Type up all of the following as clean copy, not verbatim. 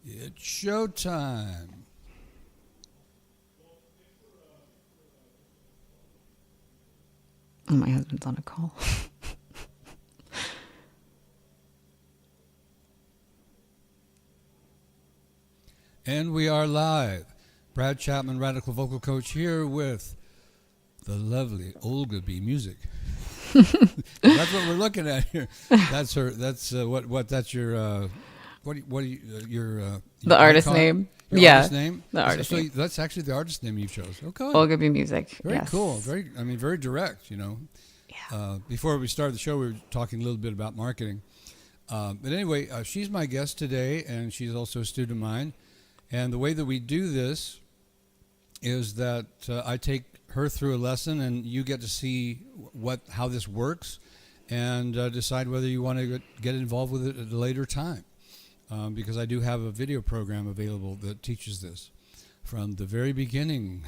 It's showtime. Oh, my husband's on a call. And we are live. Brad Chapman, Radical Vocal Coach, here with the lovely Olga B. Music. That's what we're looking at here. That's her. That's what. That's your. Your the artist name. Your Yeah. artist name. The artist so name. that's actually the artist name you chose. Okay. Olga B. Music. Very Yes. cool. Very direct. You know. Yeah. Before we started the show, we were talking a little bit about marketing. But anyway, she's my guest today, and she's also a student of mine. And the way that we do this is that I take her through a lesson, and you get to see how this works, and decide whether you want to get involved with it at a later time. Because I do have a video program available that teaches this from the very beginning.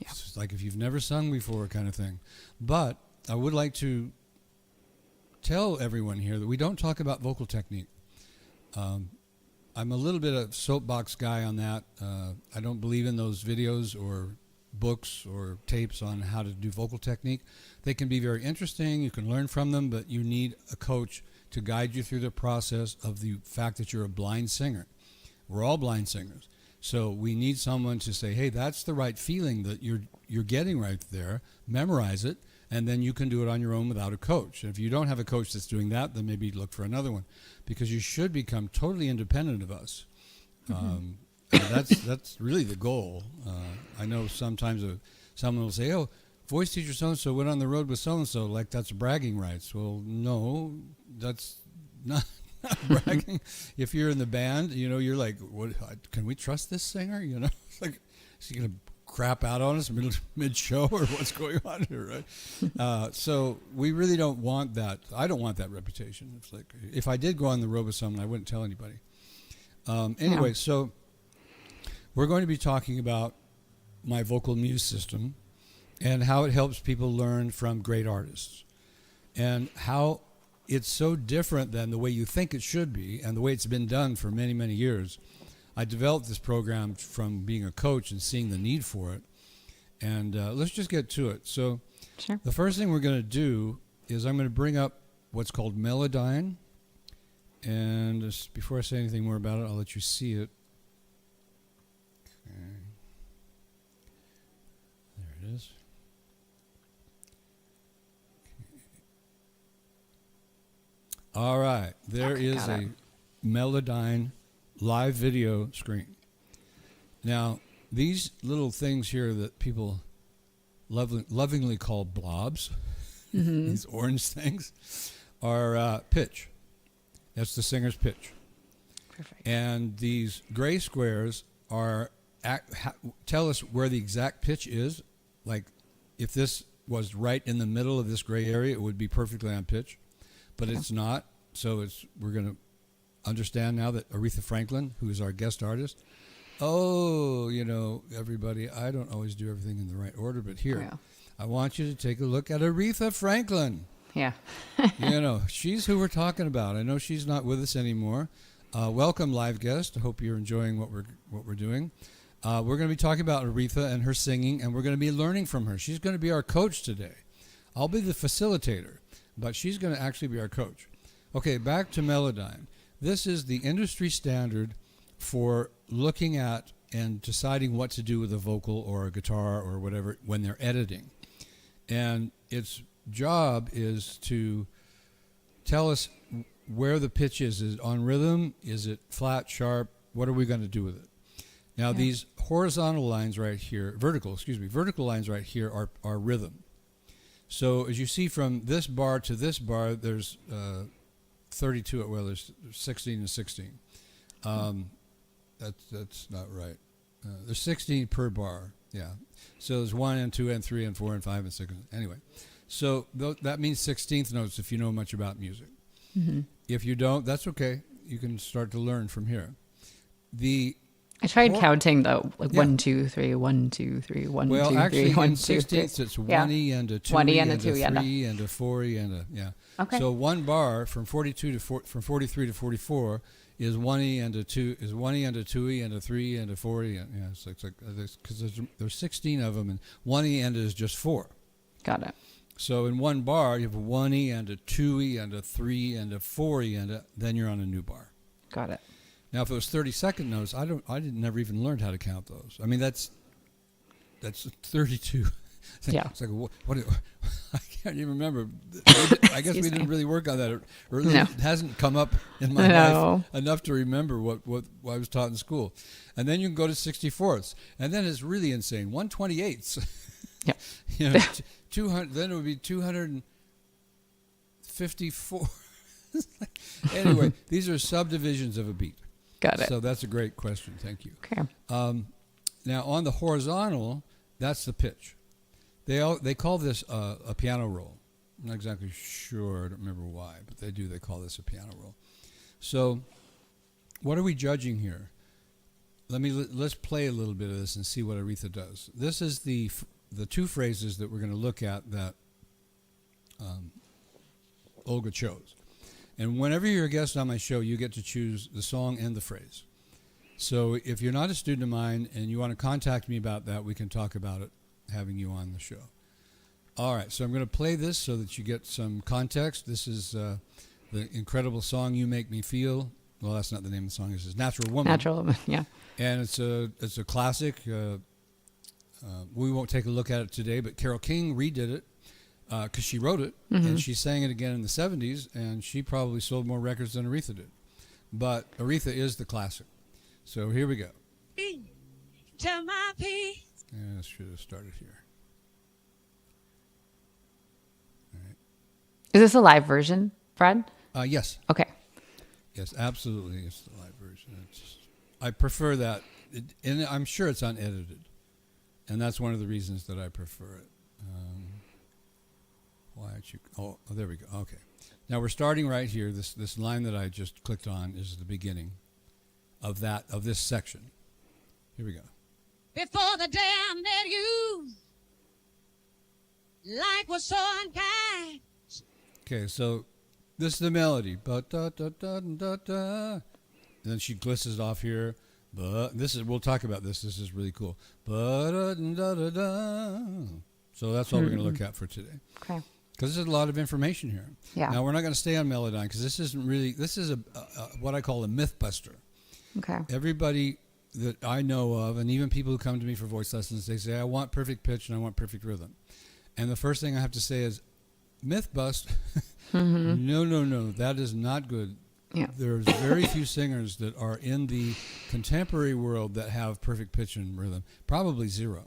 It's like if you've never sung before kind of thing. But I would like to tell everyone here that we don't talk about vocal technique. I'm a little bit of soapbox guy on that. I don't believe in those videos or books or tapes on how to do vocal technique. They can be very interesting. You can learn from them, but you need a coach to guide you through the process of the fact that you're a blind singer. We're all blind singers. So we need someone to say, hey, that's the right feeling that you're getting right there. Memorize it, and then you can do it on your own without a coach. And if you don't have a coach that's doing that, then maybe look for another one, because you should become totally independent of us. And that's really the goal. I know sometimes someone will say, oh, voice teacher so-and-so went on the road with so-and-so, like that's bragging rights. Well, no, that's not bragging. If you're in the band, you know, you're like, what? Can we trust this singer? You know, it's like, is he going to crap out on us mid-show, or what's going on here, right? So we really don't want that. I don't want that reputation. It's like, if I did go on the road with someone, I wouldn't tell anybody. Anyway, so we're going to be talking about my vocal muse system and how it helps people learn from great artists, and how it's so different than the way you think it should be and the way it's been done for many, many years. I developed this program from being a coach and seeing the need for it. And let's just get to it. So Sure. the first thing we're going to do is I'm going to bring up what's called Melodyne. And just before I say anything more about it, I'll let you see it. Okay. There it is. All right, there is a Melodyne live video screen. Now, these little things here that people lovingly call blobs, these orange things, are pitch. That's the singer's pitch. Perfect. And these gray squares are tell us where the exact pitch is. Like, if this was right in the middle of this gray area, it would be perfectly on pitch. But it's not, so we're going to understand now that Aretha Franklin, who is our guest artist, you know, everybody, I don't always do everything in the right order, but here, I want you to take a look at Aretha Franklin. Yeah. You know, she's who we're talking about. I know she's not with us anymore. Welcome, live guest. I hope you're enjoying what we're doing. We're going to be talking about Aretha and her singing, and we're going to be learning from her. She's going to be our coach today. I'll be the facilitator, but she's going to actually be our coach. Okay, back to Melodyne. This is the industry standard for looking at and deciding what to do with a vocal or a guitar or whatever when they're editing. And its job is to tell us where the pitch is. Is it on rhythm? Is it flat, sharp? What are we going to do with it? Now, these horizontal lines right here, vertical lines right here are rhythm. So as you see from this bar to this bar, there's 32, well, there's 16 and 16. That's not right. There's 16 per bar, yeah. So there's 1 and 2 and 3 and 4 and 5 and 6. Anyway, so that means 16th notes if you know much about music. Mm-hmm. If you don't, that's okay. You can start to learn from here. I tried counting though, like 1, 2, 3, 1, 2, 3, 1, well, 2, actually, 3, 1, in 2, 3. 16ths, it's 1E and a 2E 1E and a 2E 3 and a 4E and a, yeah. Okay. So one bar from 42 to from 43 to 44 is 1E and a 2 is 1E and a 2E and a 3 and a 4E. And, yeah, it's like because there's 16 of them, and 1E and is just 4. Got it. So in one bar, you have a 1E and a 2E and a 3 and a 4E, and then you're on a new bar. Got it. Now, if it was 32nd notes, I never even learned how to count those. I mean, that's 32. Yeah. It's like, what I can't even remember. I guess we didn't really work on that. Or No. it hasn't come up in my life enough to remember what I was taught in school. And then you can go to 64ths. And then it's really insane. 128ths. Yeah. 200. Then it would be 254. Anyway, these are subdivisions of a beat. Got it. So that's a great question. Thank you. Okay. Now on the horizontal, that's the pitch. They call this a piano roll. I'm not exactly sure. I don't remember why, but they do. They call this a piano roll. So, what are we judging here? Let's play a little bit of this and see what Aretha does. This is the two phrases that we're going to look at that Olga chose. And whenever you're a guest on my show, you get to choose the song and the phrase. So if you're not a student of mine and you want to contact me about that, we can talk about it, having you on the show. All right, so I'm going to play this so that you get some context. This is the incredible song "You Make Me Feel." Well, that's not the name of the song. This is "Natural Woman." Natural Woman, yeah. And it's a classic. We won't take a look at it today, but Carole King redid it because she wrote it, and she sang it again in the 70s, and she probably sold more records than Aretha did. But Aretha is the classic. So here we go. To my peace. Yeah, I should have started here. All right. Is this a live version, Fred? Yes. Okay. Yes, absolutely. It's the live version. I prefer that, and I'm sure it's unedited, and that's one of the reasons that I prefer it. Why aren't you? Oh, there we go. Okay. Now we're starting right here. This line that I just clicked on is the beginning of this section. Here we go. Before the day I met you, life was so unkind. Okay, so this is the melody. But da da da da da. And then she glisses off here. But we'll talk about this. This is really cool. But da da da da. So that's what we're going to look at for today. Okay. Because there's a lot of information here. Yeah. Now we're not going to stay on Melodyne because this is a what I call a myth buster. Okay. Everybody that I know of, and even people who come to me for voice lessons, they say, I want perfect pitch and I want perfect rhythm. And the first thing I have to say is, myth bust. No, that is not good. Yeah. There's very few singers that are in the contemporary world that have perfect pitch and rhythm. Probably zero.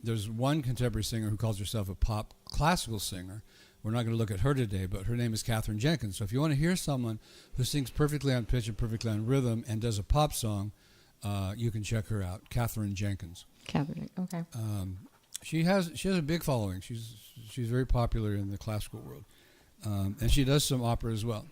There's one contemporary singer who calls herself a pop classical singer. We're not going to look at her today, but her name is Katherine Jenkins. So if you want to hear someone who sings perfectly on pitch and perfectly on rhythm and does a pop song, you can check her out, Katherine Jenkins. Katherine, okay. She has a big following. She's very popular in the classical world, and she does some opera as well,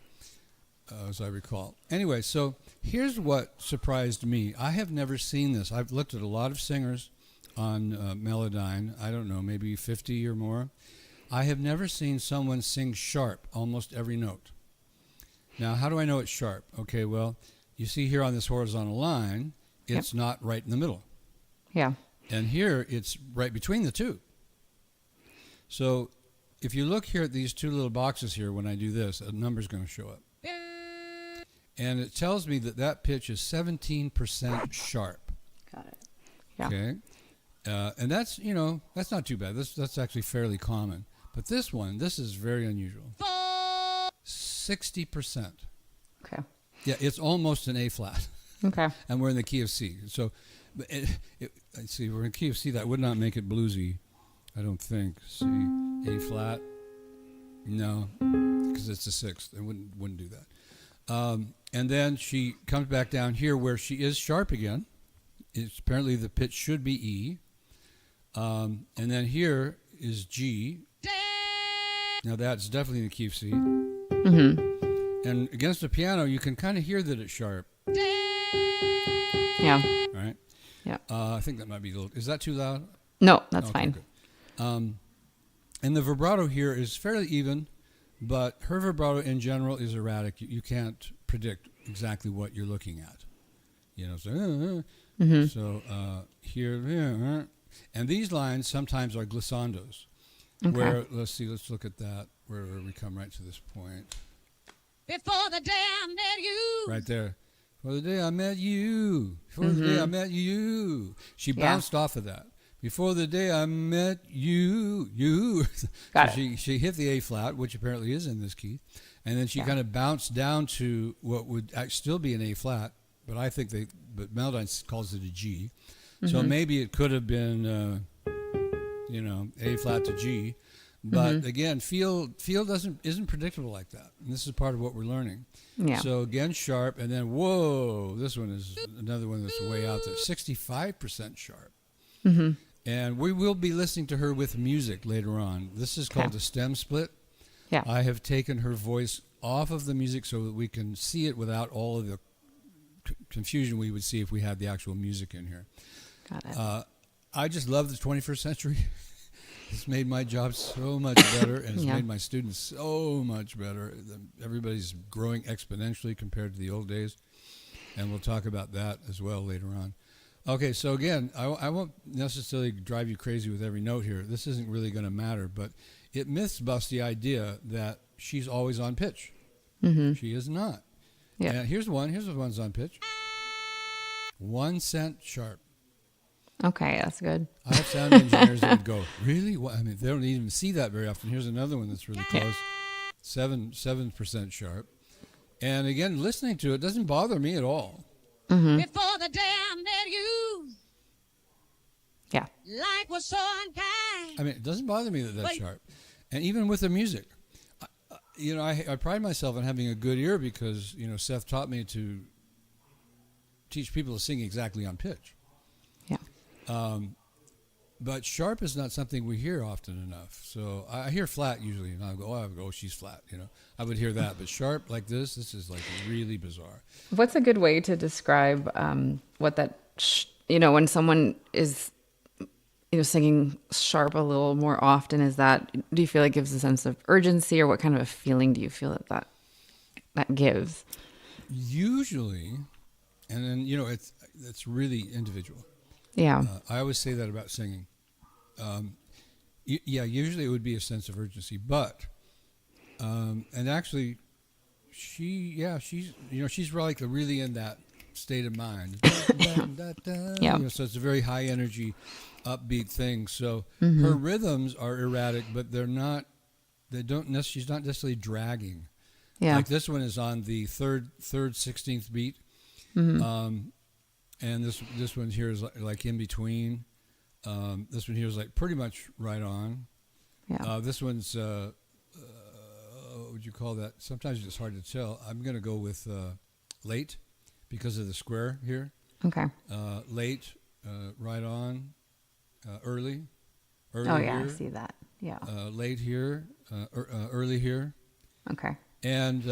as I recall. Anyway, so here's what surprised me. I have never seen this. I've looked at a lot of singers on Melodyne. I don't know, maybe 50 or more. I have never seen someone sing sharp almost every note. Now, how do I know it's sharp? Okay, well, you see here on this horizontal line, it's not right in the middle. Yeah. And here, it's right between the two. So if you look here at these two little boxes here, when I do this, a number's going to show up. And it tells me that pitch is 17% sharp. Got it. Yeah. Okay. And that's not too bad. That's actually fairly common. But this is very unusual. 60%. Okay. Yeah, it's almost an A flat. Okay. And we're in the key of C. So, let's see, we're in key of C. That would not make it bluesy, I don't think. C, A flat. No, because it's a sixth. It wouldn't do that. And then she comes back down here where she is sharp again. Apparently the pitch should be E. And then here is G. Now that's definitely in the key of C. Mm-hmm. And against the piano, you can kind of hear that it's sharp. Yeah. Right? Yeah. I think that might be a little... Is that too loud? No, that's Okay, fine. good. And the vibrato here is fairly even, but her vibrato in general is erratic. You can't predict exactly what you're looking at. You know, so, here, and these lines sometimes are glissandos. Okay. Where, let's look at that, where we come right to this point. Before the day I met you. Right there. For the day I met you. Before the day I met you. She bounced off of that. Before the day I met you. Got so it. she hit the A flat, which apparently is in this key. And then she kind of bounced down to what would still be an A flat, but I think but Melodyne calls it a G. So maybe it could have been, A flat to G. But again, feel isn't predictable like that. And this is part of what we're learning. Yeah. So again, sharp, and then whoa, this one is another one that's way out there, 65% sharp. And we will be listening to her with music later on. This is called a stem split. Yeah. I have taken her voice off of the music so that we can see it without all of the confusion we would see if we had the actual music in here. Got it. I just love the 21st century. It's made my job so much better, and it's made my students so much better. Everybody's growing exponentially compared to the old days, and we'll talk about that as well later on. Okay, so again, I won't necessarily drive you crazy with every note here. This isn't really going to matter, but it myths bust the idea that she's always on pitch. She is not. Yeah. And here's one. Here's the one's on pitch. 1 cent sharp. Okay, that's good. I have sound engineers that would go, really? What? I mean, they don't even see that very often. Here's another one that's really close. 7% sharp. And again, listening to it doesn't bother me at all. Before the day I met you. Yeah. Life was so unkind. I mean, it doesn't bother me that that's sharp. And even with the music, I pride myself on having a good ear because, Seth taught me to teach people to sing exactly on pitch. Yeah. But sharp is not something we hear often enough. So I hear flat usually, and I go, she's flat, I would hear that. But sharp like this is like really bizarre. What's a good way to describe what that, when someone is, singing sharp a little more often, do you feel like gives a sense of urgency, or what kind of a feeling do you feel that gives? Usually, and then, it's really individual. Yeah. I always say that about singing. Usually it would be a sense of urgency, but, and actually she's like really in that state of mind. Yeah. So it's a very high energy, upbeat thing. So her rhythms are erratic, but she's not necessarily dragging. Yeah. Like this one is on the third 16th beat. And this one here is like in between. This one here is like pretty much right on. Yeah. This one's, what would you call that? Sometimes it's hard to tell. I'm going to go with late because of the square here. Okay. Late, right on, early Oh, yeah, here. I see that. Yeah. Late here, early here. Okay. And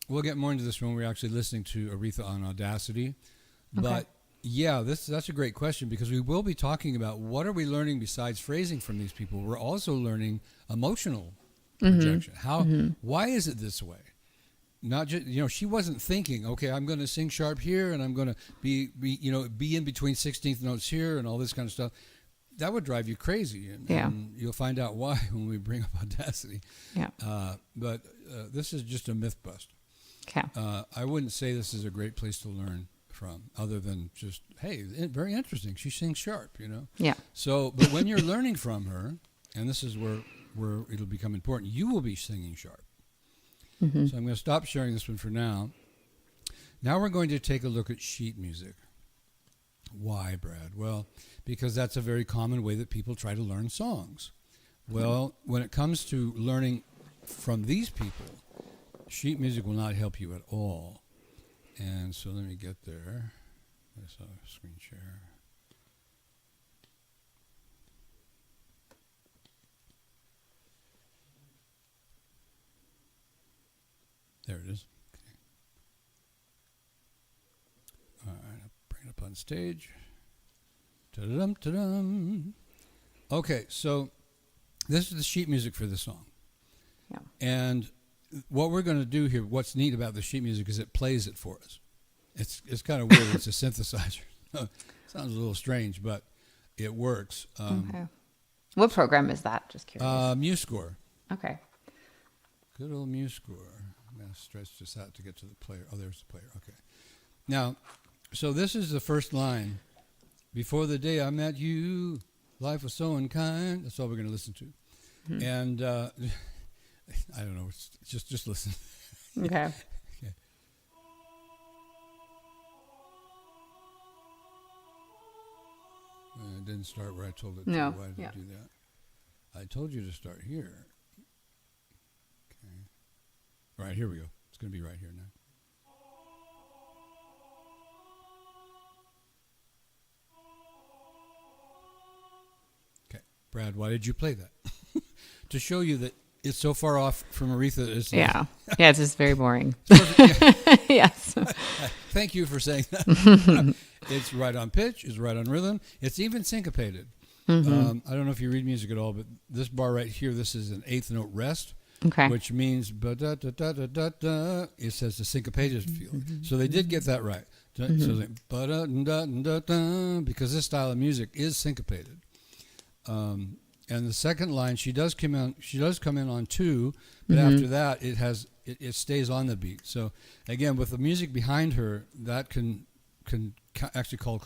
we'll get more into this when we're actually listening to Aretha on Audacity. Okay. But yeah, that's a great question because we will be talking about what are we learning besides phrasing from these people. We're also learning emotional projection. Why is it this way? Not just, she wasn't thinking, okay, I'm going to sing sharp here and I'm going to be in between 16th notes here and all this kind of stuff. That would drive you crazy. And you'll find out why when we bring up Audacity. Yeah. But this is just a myth bust. Okay. I wouldn't say this is a great place to learn from, other than just, hey, very interesting. She sings sharp, Yeah. So, but when you're learning from her, and this is where it'll become important, you will be singing sharp. So I'm going to stop sharing this one for now. Now we're going to take a look at sheet music. Why, Brad? Well, because that's a very common way that people try to learn songs. Well, when it comes to learning from these people, sheet music will not help you at all. And so let me get there. I saw a screen share. There it is. Okay. All right, I'll bring it up on stage. Ta-da-dum, ta-dum. Okay, so this is the sheet music for the song. Yeah. And what we're going to do here, what's neat about the sheet music is it plays it for us. It's kind of weird. It's a synthesizer. Sounds a little strange, but it works. Okay. What program is that? Just curious. MuseScore. Okay. Good old MuseScore. I'm going to stretch this out to get to the player. Oh, there's the player. Okay. Now, so this is the first line. Before the day I met you, life was so unkind. That's all we're going to listen to. Mm-hmm. And I don't know. It's just listen. Okay. Okay. It didn't start where I told it to. No. Why did it do that? I told you to start here. Okay. All right, here we go. It's going to be right here now. Okay. Brad, why did you play that? To show you that it's so far off from Aretha. Yeah. It's just very boring. Yes. Thank you for saying that. It's right on pitch. It's right on rhythm. It's even syncopated. Mm-hmm. I don't know if you read music at all, but this bar right here, this is an eighth note rest, which means ba-da-da-da-da-da-da. It says the syncopated feel. So they did get that right. So they ba-da-da-da-da-da, because this style of music is syncopated. And the second line, she does come in on 2, but after that it stays on the beat. So again, with the music behind her, that can actually call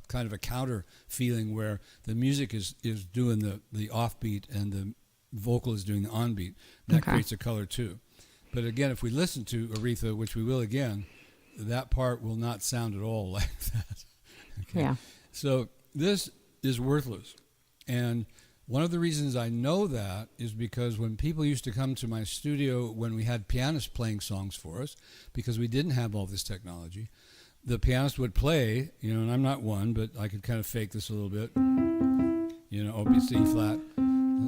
kind of a counter feeling where the music is doing the offbeat and the vocal is doing the onbeat. That creates a color too. But again, if we listen to Aretha, which we will again, that part will not sound at all like that. Okay. Yeah. So this is worthless. And one of the reasons I know that is because when people used to come to my studio when we had pianists playing songs for us, because we didn't have all this technology, the pianist would play, and I'm not one, but I could kind of fake this a little bit, O, B, C flat.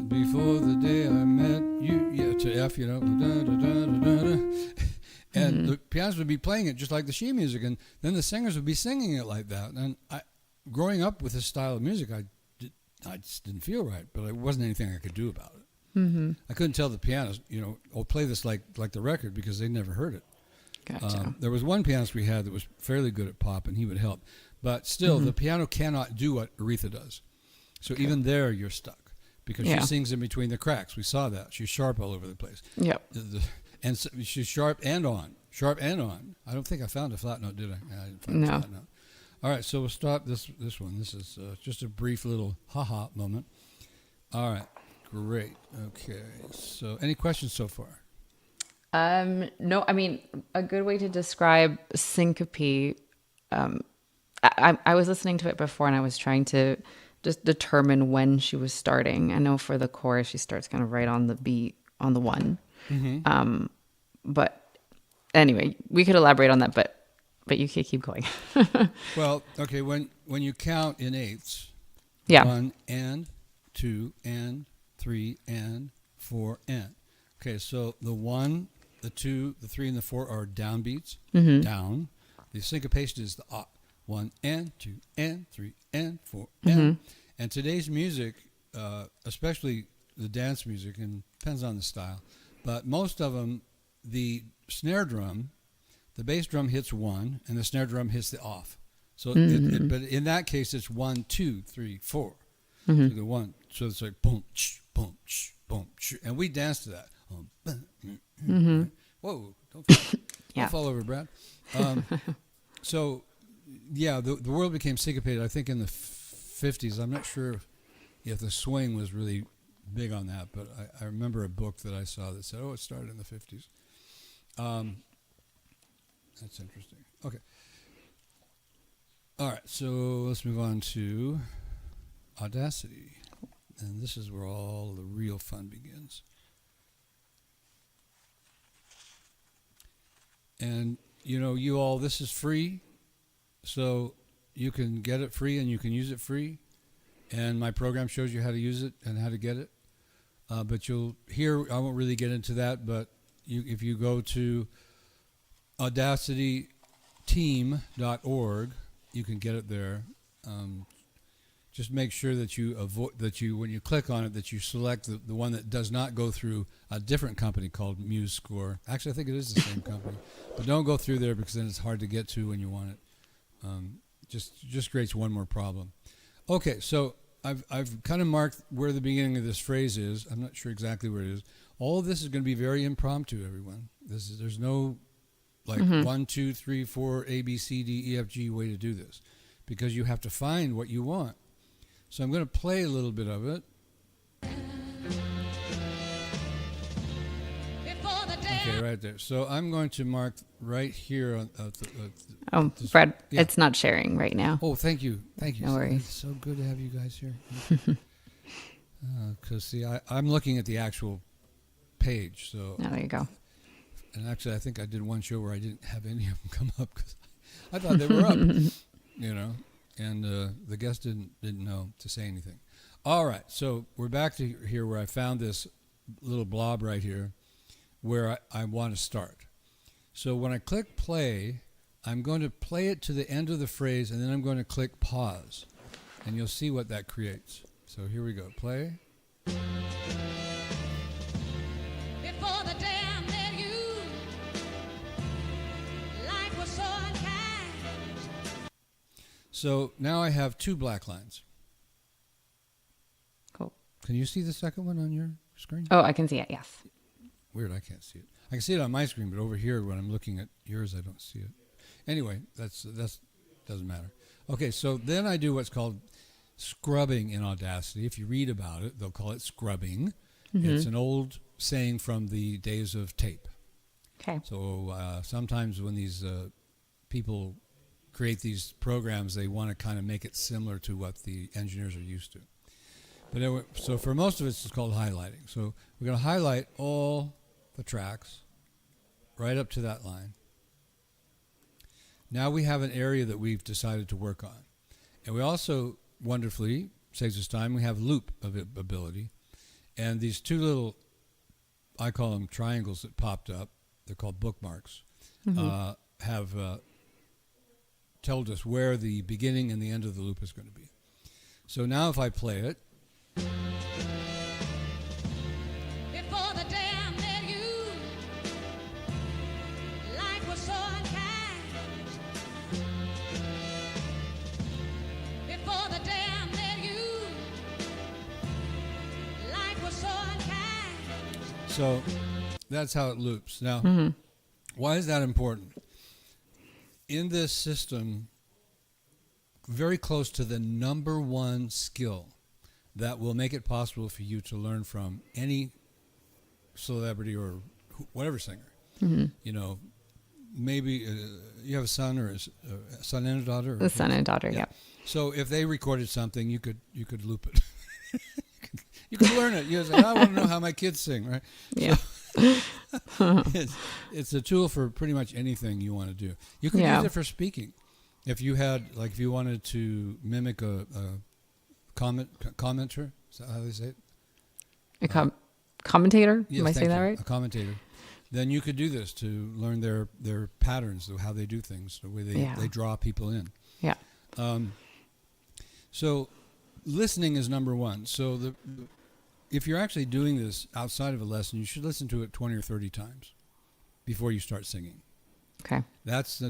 Before the day I met you, to F, da, da, da, da, da, da. And the pianist would be playing it just like the sheet music, and then the singers would be singing it like that. And growing up with this style of music, I just didn't feel right, but it wasn't anything I could do about it. Mm-hmm. I couldn't tell the pianist, play this like the record, because they never heard it. Gotcha. There was one pianist we had that was fairly good at pop, and he would help. But still, the piano cannot do what Aretha does. So even there, you're stuck, because she sings in between the cracks. We saw that. She's sharp all over the place. Yep. And so she's sharp and on. Sharp and on. I don't think I found a flat note, did I? I didn't find a flat note. All right, so we'll stop this one. This is just a brief little ha-ha moment. All right, great. Okay, so any questions so far? No, I mean, a good way to describe syncope, I was listening to it before and I was trying to just determine when she was starting. I know for the chorus, she starts kind of right on the beat, on the 1. Mm-hmm. But anyway, we could elaborate on that, but you can keep going. Well, okay, when you count in eighths, 1 and 2 and 3 and 4 and. Okay, so the 1, the 2, the 3, and the 4 are downbeats, down. The syncopation is the up. 1 and 2 and 3 and 4 and. And today's music, especially the dance music, and depends on the style, but most of them, the snare drum, the bass drum hits 1, and the snare drum hits the off. So, but in that case, it's 1, 2, 3, 4. So the 1, so it's like boom, sh, boom, sh, boom, sh, and we dance to that. Whoa! Don't fall over, Brad. So, yeah, the world became syncopated. I think in the 50s. I'm not sure if the swing was really big on that, but I remember a book that I saw that said, it started in the 50s. That's interesting. Okay. All right, so let's move on to Audacity. And this is where all the real fun begins. And, you all, this is free, so you can get it free and you can use it free. And my program shows you how to use it and how to get it. But you'll hear, I won't really get into that, but if you go to audacityteam.org, you can get it there. just make sure that you when you click on it, that you select the one that does not go through a different company called MuseScore. Actually, I think it is the same company, but don't go through there because then it's hard to get to when you want it. Just creates one more problem. Okay, so I've kind of marked where the beginning of this phrase is. I'm not sure exactly where it is. All of this is going to be very impromptu, everyone. There's no like 1, 2, 3, 4, A, B, C, D, E, F, G way to do this, because you have to find what you want. So I'm going to play a little bit of it. Okay, right there. So I'm going to mark right here. Fred, it's not sharing right now. Oh, thank you. Thank you. No worries. It's so good to have you guys here. Because, see, I'm looking at the actual page. So. Oh, there you go. And actually, I think I did one show where I didn't have any of them come up because I thought they were up, and the guest didn't know to say anything. All right, so we're back to here where I found this little blob right here where I want to start. So when I click play, I'm going to play it to the end of the phrase, and then I'm going to click pause, and you'll see what that creates. So here we go. Play. Before the day I met you, life was so unkind. So now I have 2 black lines. Cool. Can you see the second one on your screen? Oh, I can see it. Yes. Weird, I can't see it. I can see it on my screen, but over here when I'm looking at yours, I don't see it. Anyway, that's doesn't matter. Okay, so then I do what's called scrubbing in Audacity. If you read about it, they'll call it scrubbing. It's an old saying from the days of tape. Okay. So sometimes when these people create these programs, they want to kind of make it similar to what the engineers are used to. But anyway, so for most of it, it's called highlighting. So we're going to highlight all the tracks right up to that line. Now we have an area that we've decided to work on. And we also, wonderfully, saves us time, we have loop ability. And these 2 little, I call them triangles that popped up, they're called bookmarks, have told us where the beginning and the end of the loop is going to be. So now if I play it, Before the day I met you, life was so unkind. Before the day I met you, life was so unkind. so that's how it loops. Now, why is that important? In this system, very close to the number 1 skill that will make it possible for you to learn from any celebrity or whatever singer. Maybe you have a son or a son and a daughter? The son and daughter, yeah. So if they recorded something, you could loop it. You could learn it. You say, I want to know how my kids sing, right? Yeah. So it's a tool for pretty much anything you want to do. You could use it for speaking. If you wanted to mimic a commenter, is that how they say it? Commentator? Yes, Am I saying that right? A commentator. Then you could do this to learn their patterns, how they do things, the way they draw people in. Yeah. So listening is number 1. So if you're actually doing this outside of a lesson, you should listen to it 20 or 30 times before you start singing. Okay. That's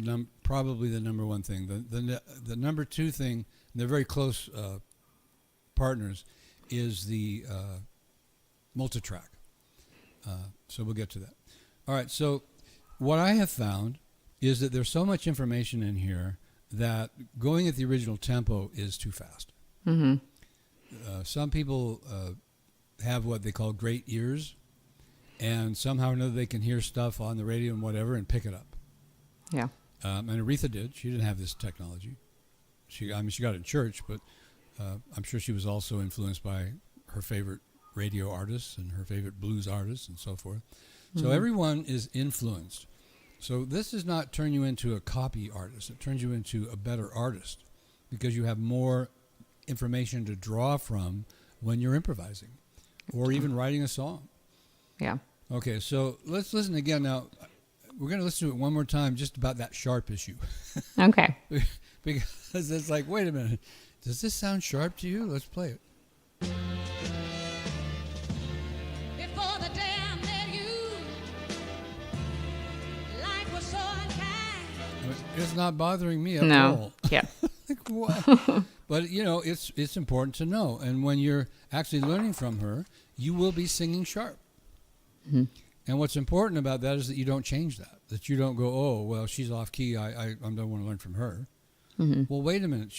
probably the number 1 thing. The number 2 thing, and they're very close partners, is the multitrack. So we'll get to that. All right, so what I have found is that there's so much information in here that going at the original tempo is too fast. Some people have what they call great ears, and somehow or another they can hear stuff on the radio and whatever and pick it up. Yeah. And Aretha did. She didn't have this technology. She got it in church, but I'm sure she was also influenced by her favorite radio artists and her favorite blues artists and so forth. So everyone is influenced. So this does not turn you into a copy artist. It turns you into a better artist because you have more information to draw from when you're improvising or even writing a song. Yeah. Okay, so let's listen again. Now, we're going to listen to it one more time just about that sharp issue. Okay. Because it's like, wait a minute. Does this sound sharp to you? Let's play it. Before the day I met you, life was so unkind. It's not bothering me at No. all. Yeah. Like, what? But, you know, it's important to know. And when you're actually learning from her, you will be singing sharp. Mm-hmm. And what's important about that is that you don't change that you don't go, oh, well, she's off key. I don't want to learn from her. Mm-hmm. Well, wait a minute.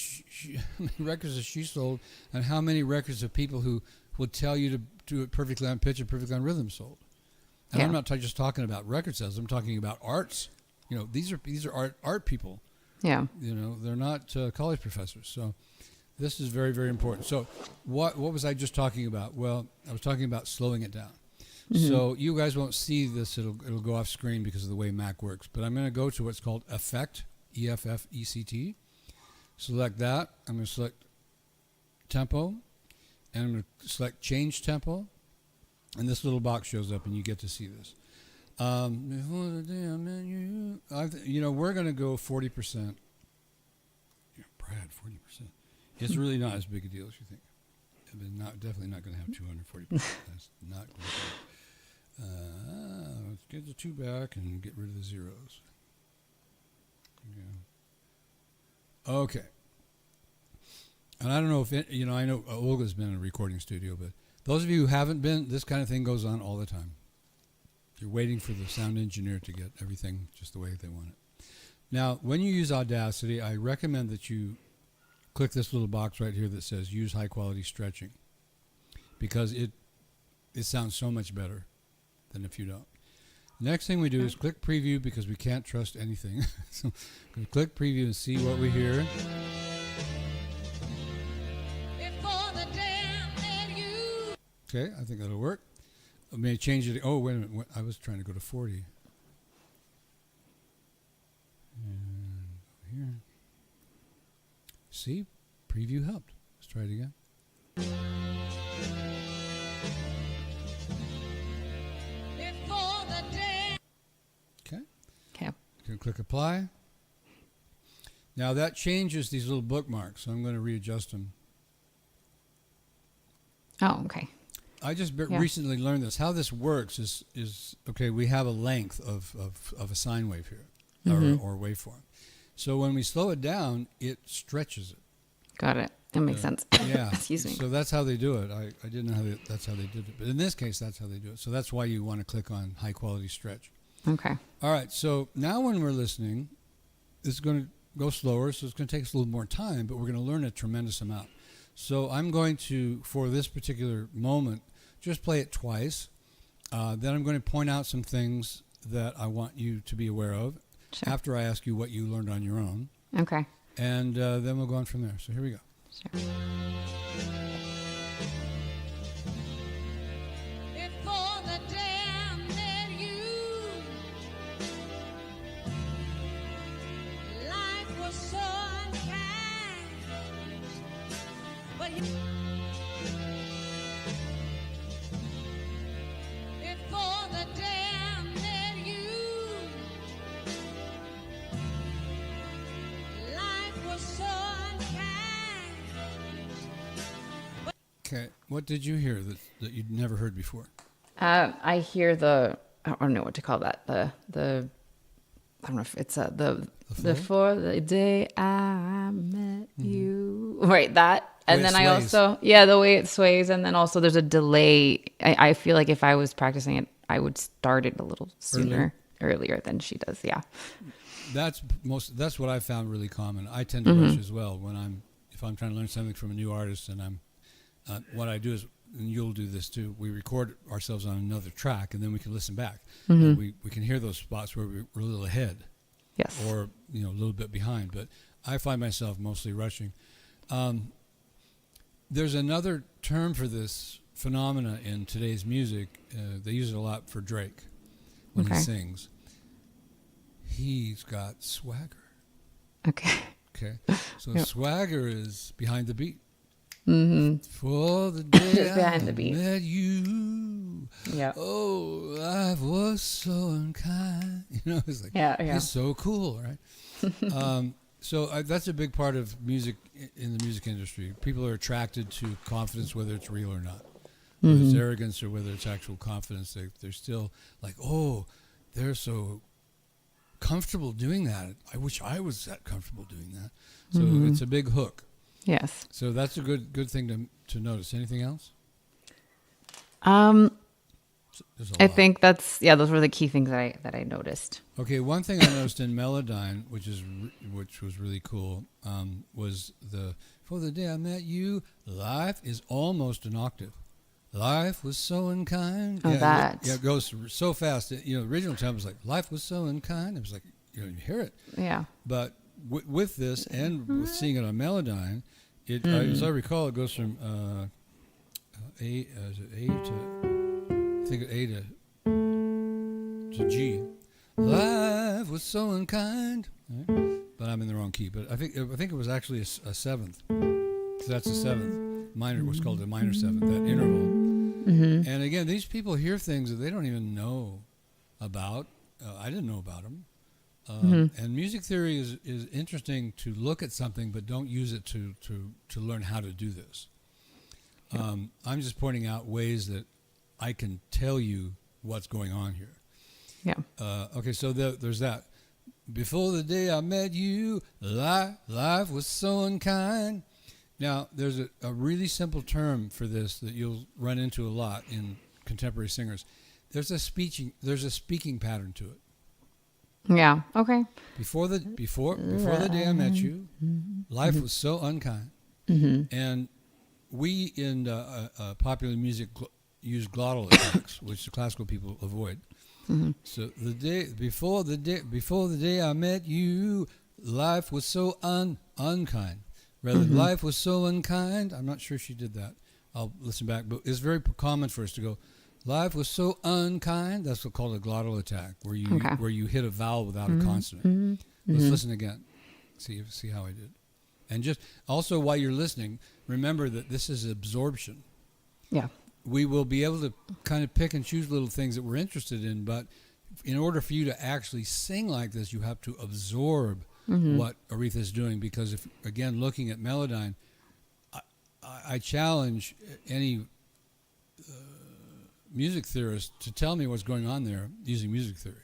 How many records has she sold, and how many records of people who would tell you to do it perfectly on pitch and perfectly on rhythm sold? And I'm not just talking about record sales. I'm talking about arts. You know, these are art people. Yeah. You know, they're not college professors. So this is very, very important. So what was I just talking about? Well, I was talking about slowing it down. Mm-hmm. So you guys won't see this. It'll go off screen because of the way Mac works. But I'm going to go to what's called Effect, EFFECT. Select that. I'm going to select tempo. And I'm going to select change tempo. And this little box shows up and you get to see this. Before the day I met you, you know, we're going to go 40%. Yeah, Brad, 40%. It's really not as big a deal as you think. Definitely not going to have 240%. That's not going to happen. Let's get the 2 back and get rid of the zeros. Yeah. Okay. And I don't know if I know Olga's been in a recording studio, but those of you who haven't been, this kind of thing goes on all the time. You're waiting for the sound engineer to get everything just the way they want it. Now, when you use Audacity, I recommend that you click this little box right here that says use high quality stretching, because it sounds so much better than if you don't. Next thing we do is click preview, because we can't trust anything. So click preview and see what we hear. Before the day I met you. Okay, I think that'll work. I may change it. Oh, wait a minute. I was trying to go to 40. And here. See? Preview helped. Let's try it again. Before the day. Okay. Okay. You can click apply. Now that changes these little bookmarks, so I'm going to readjust them. Oh, okay. I just recently learned this. How this works is okay, we have a length of a sine wave here, or waveform. So when we slow it down, it stretches it. Got it. That makes sense. Yeah. Excuse me. So that's how they do it. I didn't know that's how they did it. But in this case, that's how they do it. So that's why you want to click on high quality stretch. Okay. All right. So now when we're listening, this is going to go slower, so it's going to take us a little more time, but we're going to learn a tremendous amount. So I'm going to, for this particular moment, just play it twice. Then I'm going to point out some things that I want you to be aware of after I ask you what you learned on your own. Okay. And then we'll go on from there. So here we go. Sure. Before the day I met you, life was so unkind. But before the day I met you, life was so unkind. Okay. What did you hear that you'd never heard before? I hear I don't know what to call that. I don't know if it's before the day I met you. Right, that. And then I also, the way it sways. And then also there's a delay. I feel like if I was practicing it, I would start it a little earlier than she does. Yeah. That's what I found really common. I tend to rush as well if I'm trying to learn something from a new artist, and what I do is, and you'll do this too, we record ourselves on another track, and then we can listen back. And we can hear those spots where we're a little ahead. Yes. Or, a little bit behind. But I find myself mostly rushing. There's another term for this phenomena in today's music. They use it a lot for Drake when he sings. He's got swagger. Okay. So swagger is behind the beat. Mm-hmm. For the day behind I the beat. met you. Yeah. Oh, life was so unkind. It's like, yeah. he's so cool, right? So that's a big part of music in the music industry. People are attracted to confidence, whether it's real or not. Whether it's arrogance or whether it's actual confidence. They're still like, oh, they're so comfortable doing that. I wish I was that comfortable doing that. So it's a big hook. Yes. So that's a good thing to notice. Anything else? There's a I lot. think those were the key things that I noticed. Okay, one thing I noticed in Melodyne, which was really cool, was for the day I met you, life is almost an octave. Life was so unkind. Oh, that. It goes so fast. The original time was like, life was so unkind. It was like, you hear it. Yeah. But with this and with seeing it on Melodyne, as I recall, it goes from A to G. Life was so unkind. Right? But I'm in the wrong key. But I think it was actually a seventh. So that's a seventh. Minor was called a minor seventh, that interval. And again, these people hear things that they don't even know about. I didn't know about them. And music theory is interesting to look at something, but don't use it to learn how to do this. I'm just pointing out ways that I can tell you what's going on here. Yeah. Okay, so there's that. Before the day I met you, life was so unkind. Now, there's a really simple term for this that you'll run into a lot in contemporary singers. There's a speaking pattern to it. Yeah. Okay. Before the day I met you, life was so unkind. And we in popular music use glottal attacks, which the classical people avoid. So before the day I met you, life was so unkind. Rather, life was so unkind. I'm not sure she did that. I'll listen back, but it's very common for us to go, life was so unkind. That's what's called a glottal attack, where you hit a vowel without a consonant. Let's listen again. See how I did. And just also while you're listening, remember that this is absorption. Yeah. We will be able to kind of pick and choose little things that we're interested in, but in order for you to actually sing like this, you have to absorb what Aretha is doing. Because if, again, looking at Melodyne, I challenge any music theorist to tell me what's going on there using music theory.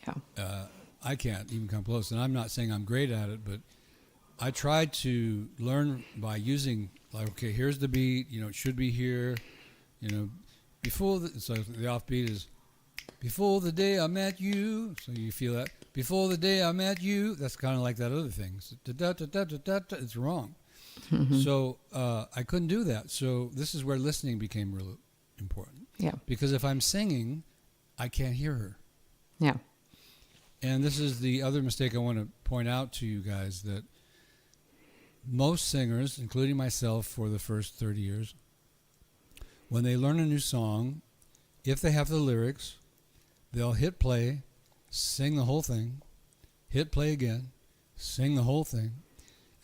Yeah. I can't even come close, and I'm not saying I'm great at it, but I tried to learn by using, like, okay, here's the beat, it should be here, so the offbeat is, before the day I met you, so you feel that, before the day I met you, that's kind of like that other thing, it's wrong. So I couldn't do that, so this is where listening became really important. Yeah. Because if I'm singing, I can't hear her. Yeah. And this is the other mistake I want to point out to you guys, that most singers, including myself for the first 30 years, when they learn a new song, if they have the lyrics, they'll hit play, sing the whole thing, hit play again, sing the whole thing,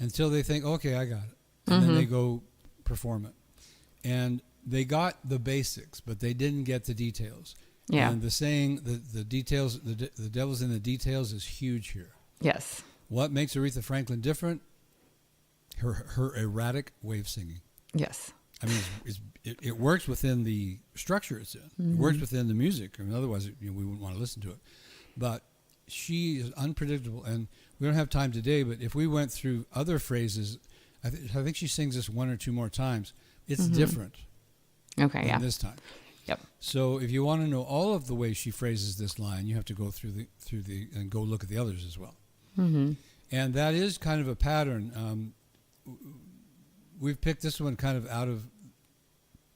until they think, okay, I got it. And then they go perform it. And they got the basics, but they didn't get the details. Yeah. And the saying, the details, the devil's in the details is huge here. Yes. What makes Aretha Franklin different? Her erratic way of singing. Yes. I mean, it works within the structure it's in. It works within the music. I mean, otherwise, we wouldn't want to listen to it. But she is unpredictable, and we don't have time today. But if we went through other phrases, I think she sings this one or two more times. It's different. Okay. Yeah. This time. Yep. So if you want to know all of the ways she phrases this line, you have to go through the and go look at the others as well. And that is kind of a pattern. We've picked this one kind of out of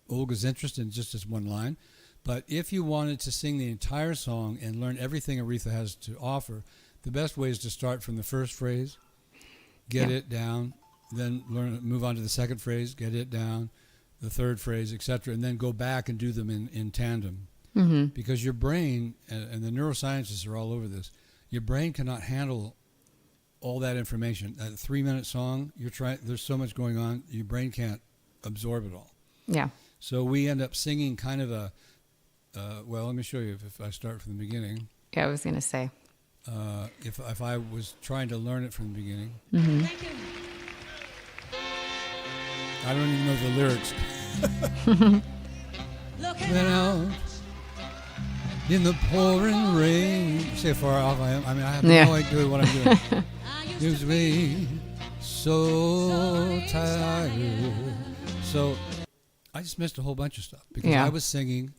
Olga's interest in just this one line. But if you wanted to sing the entire song and learn everything Aretha has to offer, the best way is to start from the first phrase, get it down, then move on to the second phrase, get it down, the third phrase, etc., and then go back and do them in tandem. Because your brain, and the neuroscientists are all over this, your brain cannot handle all that information. A 3-minute song, there's so much going on, your brain can't absorb it all. Yeah. So we end up singing kind of let me show you if I start from the beginning. Yeah, I was going to say. if I was trying to learn it from the beginning. Thank you. I don't even know the lyrics. Looking Went out. out in the pouring rain. See how far off I am? I mean, I have Yeah. no idea what I'm doing. I used Gives to me so tired. So I just missed a whole bunch of stuff because Yeah. I was singing,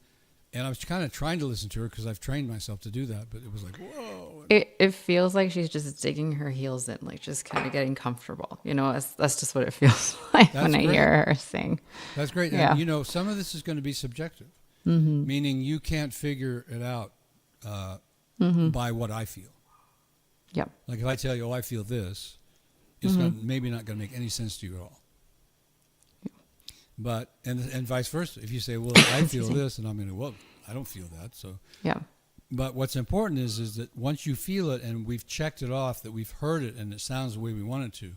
and I was kind of trying to listen to her because I've trained myself to do that. But it was like, whoa. It feels like she's just digging her heels in, like just kind of getting comfortable. You know, that's just what it feels like That's when I great. hear her sing. That's great. Yeah. And, you know, some of this is going to be subjective, meaning you can't figure it out by what I feel. Yep. Like if I tell you, oh, I feel this, it's maybe not going to make any sense to you at all. But, and vice versa. If you say, well, I feel this, and I'm going to, well, I don't feel that. So, Yeah. but what's important is that once you feel it and we've checked it off, that we've heard it and it sounds the way we want it to,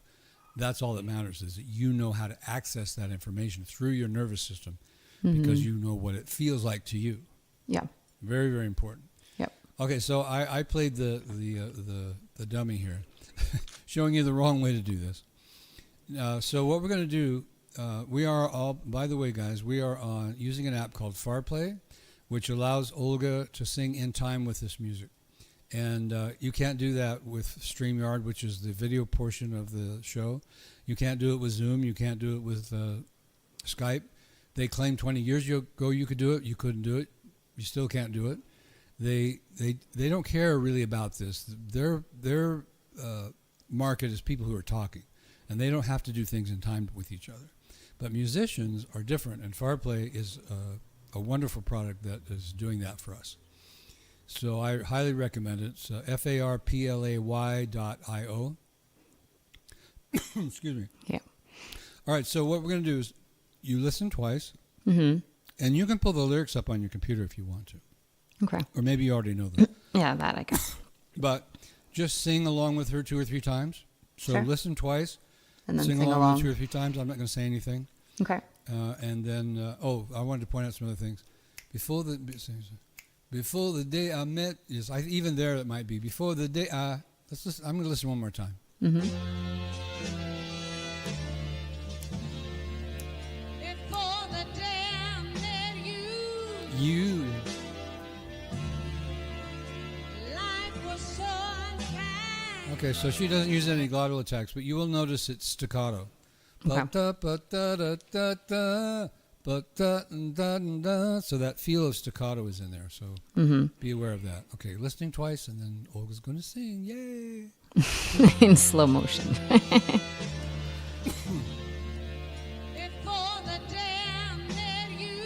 that's all that matters, is that you know how to access that information through your nervous system because you know what it feels like to you. Yeah. Very, very important. Yep. Okay, so I played the dummy here, showing you the wrong way to do this. So what we're going to do, we are all, by the way, guys, we are on using an app called FarPlay, which allows Olga to sing in time with this music. And you can't do that with StreamYard, which is the video portion of the show. You can't do it with Zoom. You can't do it with Skype. They claimed 20 years ago you could do it. You couldn't do it. You still can't do it. They don't care really about this. Their market is people who are talking, and they don't have to do things in time with each other. But musicians are different, and FarPlay is a wonderful product that is doing that for us. So I highly recommend it. It's farplay.io. Excuse me. Yeah. All right, so what we're going to do is you listen twice, Mm-hmm. and you can pull the lyrics up on your computer if you want to. Okay. Or maybe you already know them. Yeah, that I guess. But just sing along with her 2 or 3 times. So Sure. listen twice, And then sing sing along along. with 2 or 3 times. I'm not going to say anything. Okay. And then, I wanted to point out some other things. Before the day I met, yes, even there it might be. Before the day I, let's listen, I'm going to listen one more time. Mm-hmm. before the day I met you. You, Life was so unkind. okay, so she doesn't use any glottal attacks, but you will notice it's staccato. Okay. Ba-da-ba-da-da-da, ba-da-da-da-da. So that feel of staccato is in there, so be aware of that. Okay, listening twice, and then Olga's going to sing. Yay! In slow motion. Before the day I met you.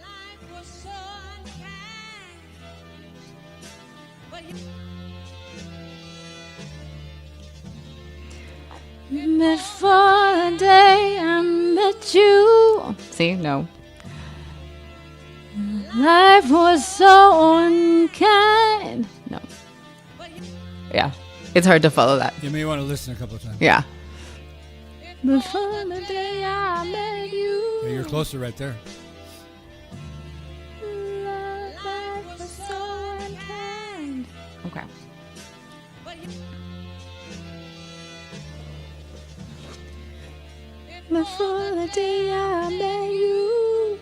Life was so unkind. But you Before the day I met you. See, no. Life was so unkind. No. Yeah. It's hard to follow that. You may want to listen a couple of times. Yeah. Before the day I met you. Yeah, you're closer right there. Life was so unkind. Okay. Before the day I met you,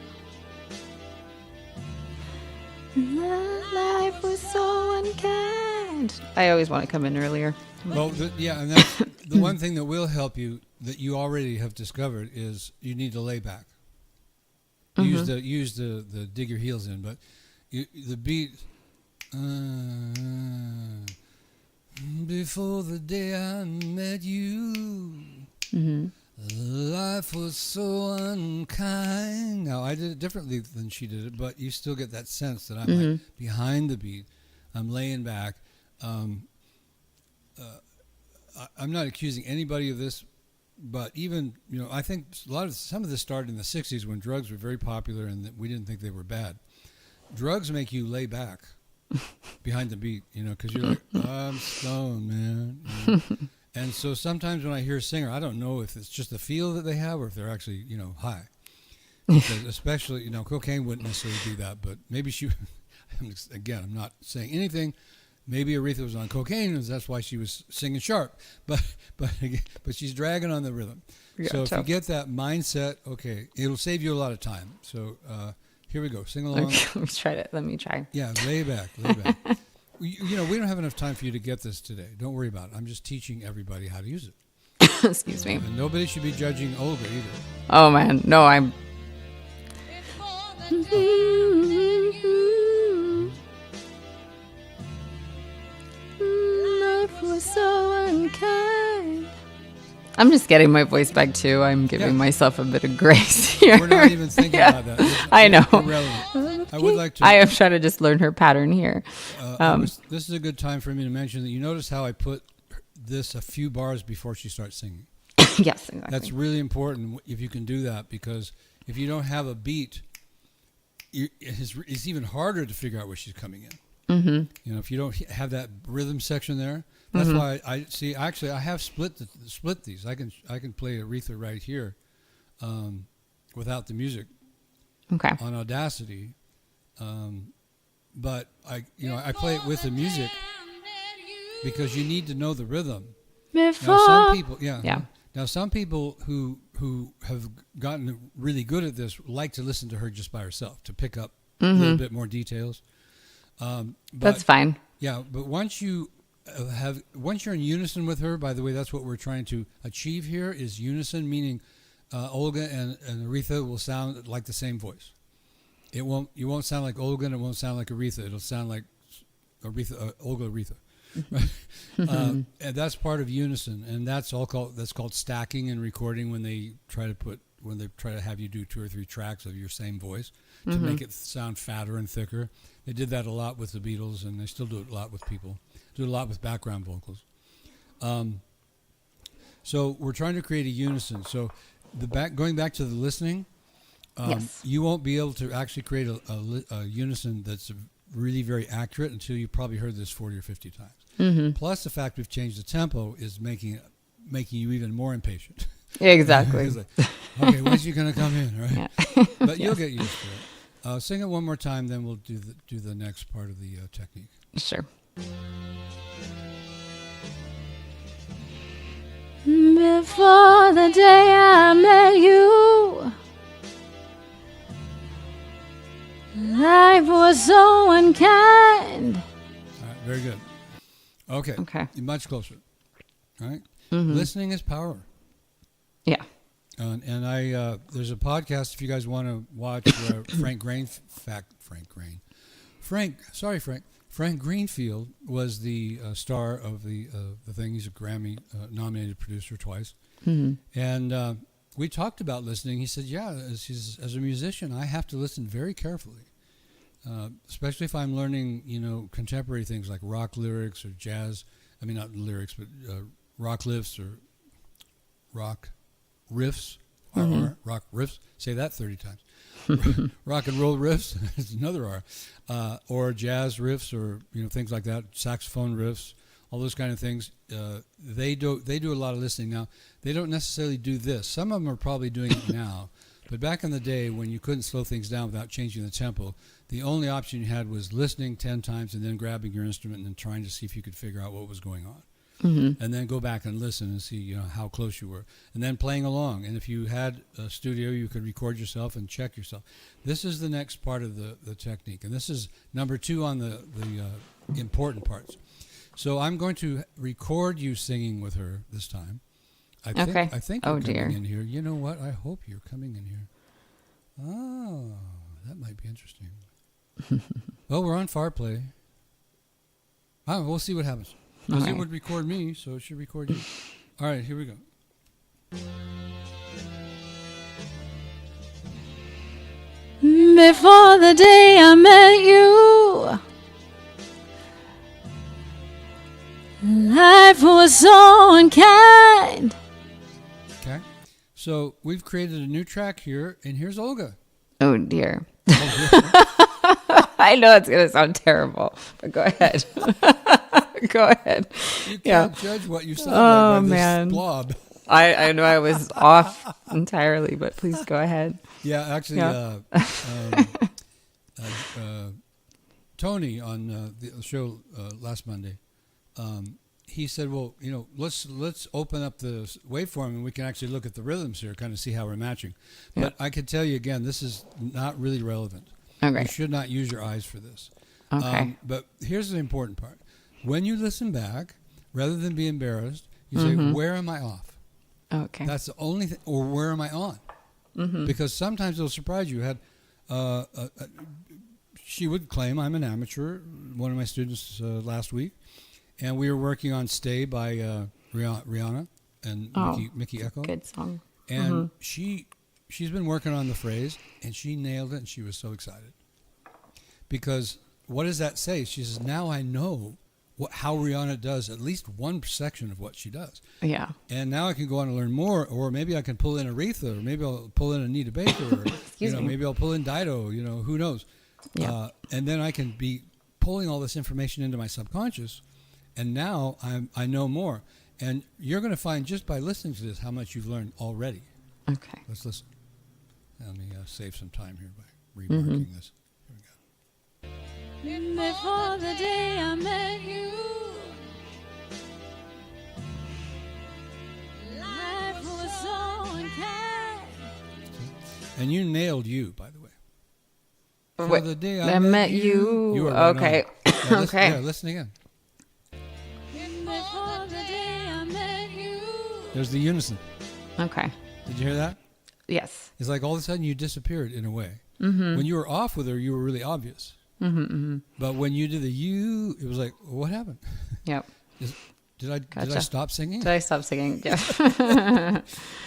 life was so unkind. I always want to come in earlier. Well, and that's the one thing that will help you that you already have discovered is you need to lay back. Use the dig your heels in, but the beat. Before the day I met you, life was so unkind. Now I did it differently than she did it, but you still get that sense that I'm like behind the beat. I'm laying back. I'm not accusing anybody of this, but even I think some of this started in the '60s when drugs were very popular and that we didn't think they were bad. Drugs make you lay back behind the beat, because you're like, I'm stoned, man. And so sometimes when I hear a singer, I don't know if it's just the feel that they have or if they're actually, high. Because especially, cocaine wouldn't necessarily do that, but maybe again, I'm not saying anything. Maybe Aretha was on cocaine, and that's why she was singing sharp. But she's dragging on the rhythm. So if you get that mindset, okay, it'll save you a lot of time. So here we go. Sing along. Let me try. Yeah, lay back. We don't have enough time for you to get this today. Don't worry about it. I'm just teaching everybody how to use it. Excuse me. And nobody should be judging Olga either. Oh man, no, I'm. It's for the day Life was so unkind. I'm just getting my voice back too. I'm giving myself a bit of grace here. We're not even thinking about that. I know. Irrelevant. I would like to. I am trying to just learn her pattern here. This is a good time for me to mention that you notice how I put this a few bars before she starts singing. Yes, exactly. That's really important if you can do that, because if you don't have a beat, it's even harder to figure out where she's coming in. Mm-hmm. If you don't have that rhythm section there, that's why I see. Actually, I have split these. I can play Aretha right here, without the music. Okay. On Audacity, but I play it with the music because you need to know the rhythm. Before. Now some people, Yeah. Now some people who have gotten really good at this like to listen to her just by herself to pick up a little bit more details. That's fine. Yeah, but once you're in unison with her, by the way, that's what we're trying to achieve here is unison, meaning Olga and Aretha will sound like the same voice. You won't sound like Olga and it won't sound like Aretha. It'll sound like Olga Aretha. Right? And that's part of unison, and that's called stacking in recording when they try to have you do 2 or 3 tracks of your same voice to make it sound fatter and thicker. They did that a lot with the Beatles, and they still do it a lot with people. Do it a lot with background vocals. So we're trying to create a unison. So going back to the listening, Yes. you won't be able to actually create a unison that's really very accurate until you've probably heard this 40 or 50 times. Mm-hmm. Plus the fact we've changed the tempo is making you even more impatient. Exactly. It's like, okay, when's she going to come in, right? Yeah. But you'll get used to it. Sing it one more time, then we'll do the next part of the technique. Sure. Before the day I met you, life was so unkind. All right, very good. Okay. Okay. Much closer. All right. Mm-hmm. Listening is power. Yeah. And I there's a podcast if you guys want to watch Frank Greenfield was the star of the thing. He's a Grammy nominated producer twice. Mm-hmm. And we talked about listening. He said, yeah, as a musician, I have to listen very carefully, especially if I'm learning, contemporary things like rock lyrics or jazz. I mean, not lyrics, but rock lifts or rock riffs, rock riffs. Say that 30 times. Rock and roll riffs. It's another R. Or jazz riffs, or things like that. Saxophone riffs, all those kind of things. They do a lot of listening now. They don't necessarily do this. Some of them are probably doing it now, but back in the day when you couldn't slow things down without changing the tempo, the only option you had was listening 10 times and then grabbing your instrument and then trying to see if you could figure out what was going on. Mm-hmm. And then go back and listen and see, how close you were, and then playing along. And if you had a studio, you could record yourself and check yourself. This is the next part of the technique, and this is number 2 on the important parts. So I'm going to record you singing with her this time. I think you're coming in here. You know what? I hope you're coming in here. Oh, that might be interesting. Well, we're on FarPlay. We'll see what happens. Because it would record me, so it should record you. All right, here we go. Before the day I met you, life was so unkind. Okay. So we've created a new track here, and here's Olga. Oh, dear. I know it's going to sound terrible, but go ahead. Go ahead. You can't judge what you sound like by man. this blob. I know I was off entirely, but please go ahead. Yeah, actually, Tony on the show last Monday, he said, well, let's open up the waveform and we can actually look at the rhythms here, kind of see how we're matching. Yeah. But I can tell you again, this is not really relevant. Okay. You should not use your eyes for this. Okay. But here's the important part. When you listen back, rather than be embarrassed, you say, where am I off? Okay. That's the only thing, or where am I on? Because sometimes it'll surprise you. She would claim, I'm an amateur, one of my students last week, and we were working on Stay by Rihanna and Mickey Echo. Good song. And she's been working on the phrase, and she nailed it, and she was so excited. Because what does that say? She says, now I know how Rihanna does at least one section of what she does. Yeah. And now I can go on and learn more, or maybe I can pull in Aretha, or maybe I'll pull in Anita Baker, or Excuse me. maybe I'll pull in Dido, who knows. Yeah. And then I can be pulling all this information into my subconscious, and now I know more. And you're going to find just by listening to this how much you've learned already. Okay. Let's listen. Let me save some time here by remarking this. Here we go. Before the day I met you, life was so unkind. And you nailed you, by the way. For Wait, the day I met you. You are right Okay. on. Yeah, listen, Okay. Yeah, listen again. Before the day I met you. There's the unison. Okay. Did you hear that? Yes. It's like all of a sudden you disappeared in a way. When you were off with her, you were really obvious. But when you did the you, it was like, what happened? Yep. Did I Gotcha. stop singing? Did I stop singing? Yeah.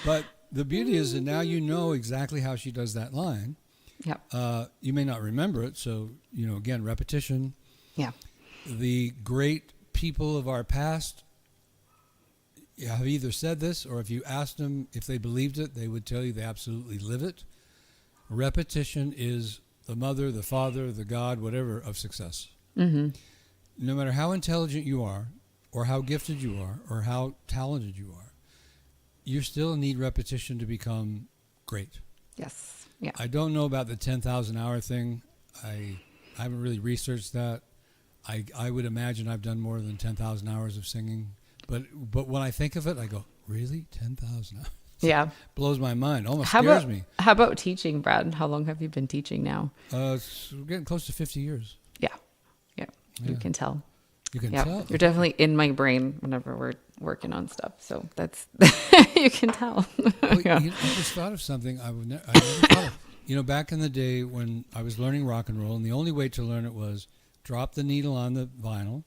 But the beauty is that now you know exactly how she does that line. Yep. You may not remember it, so again, repetition. Yeah. The great people of our past have either said this, or if you asked them if they believed it, they would tell you they absolutely live it. Repetition is the mother, the father, the God, whatever, of success. No matter how intelligent you are, or how gifted you are, or how talented you are, you still need repetition to become great. Yes. Yeah. I don't know about the 10,000 hour thing. I haven't really researched that. I would imagine I've done more than 10,000 hours of singing. But when I think of it, I go, really? 10,000 hours? Yeah. Blows my mind. Almost scares me. How about teaching, Brad? How long have you been teaching now? We're getting close to 50 years. Yeah. Yeah. You Yeah. can tell. You can Yeah. tell. You're definitely in my brain whenever we're working on stuff. So that's, you can tell. Well, Yeah. I just thought of something I never thought of. Back in the day when I was learning rock and roll, and the only way to learn it was drop the needle on the vinyl,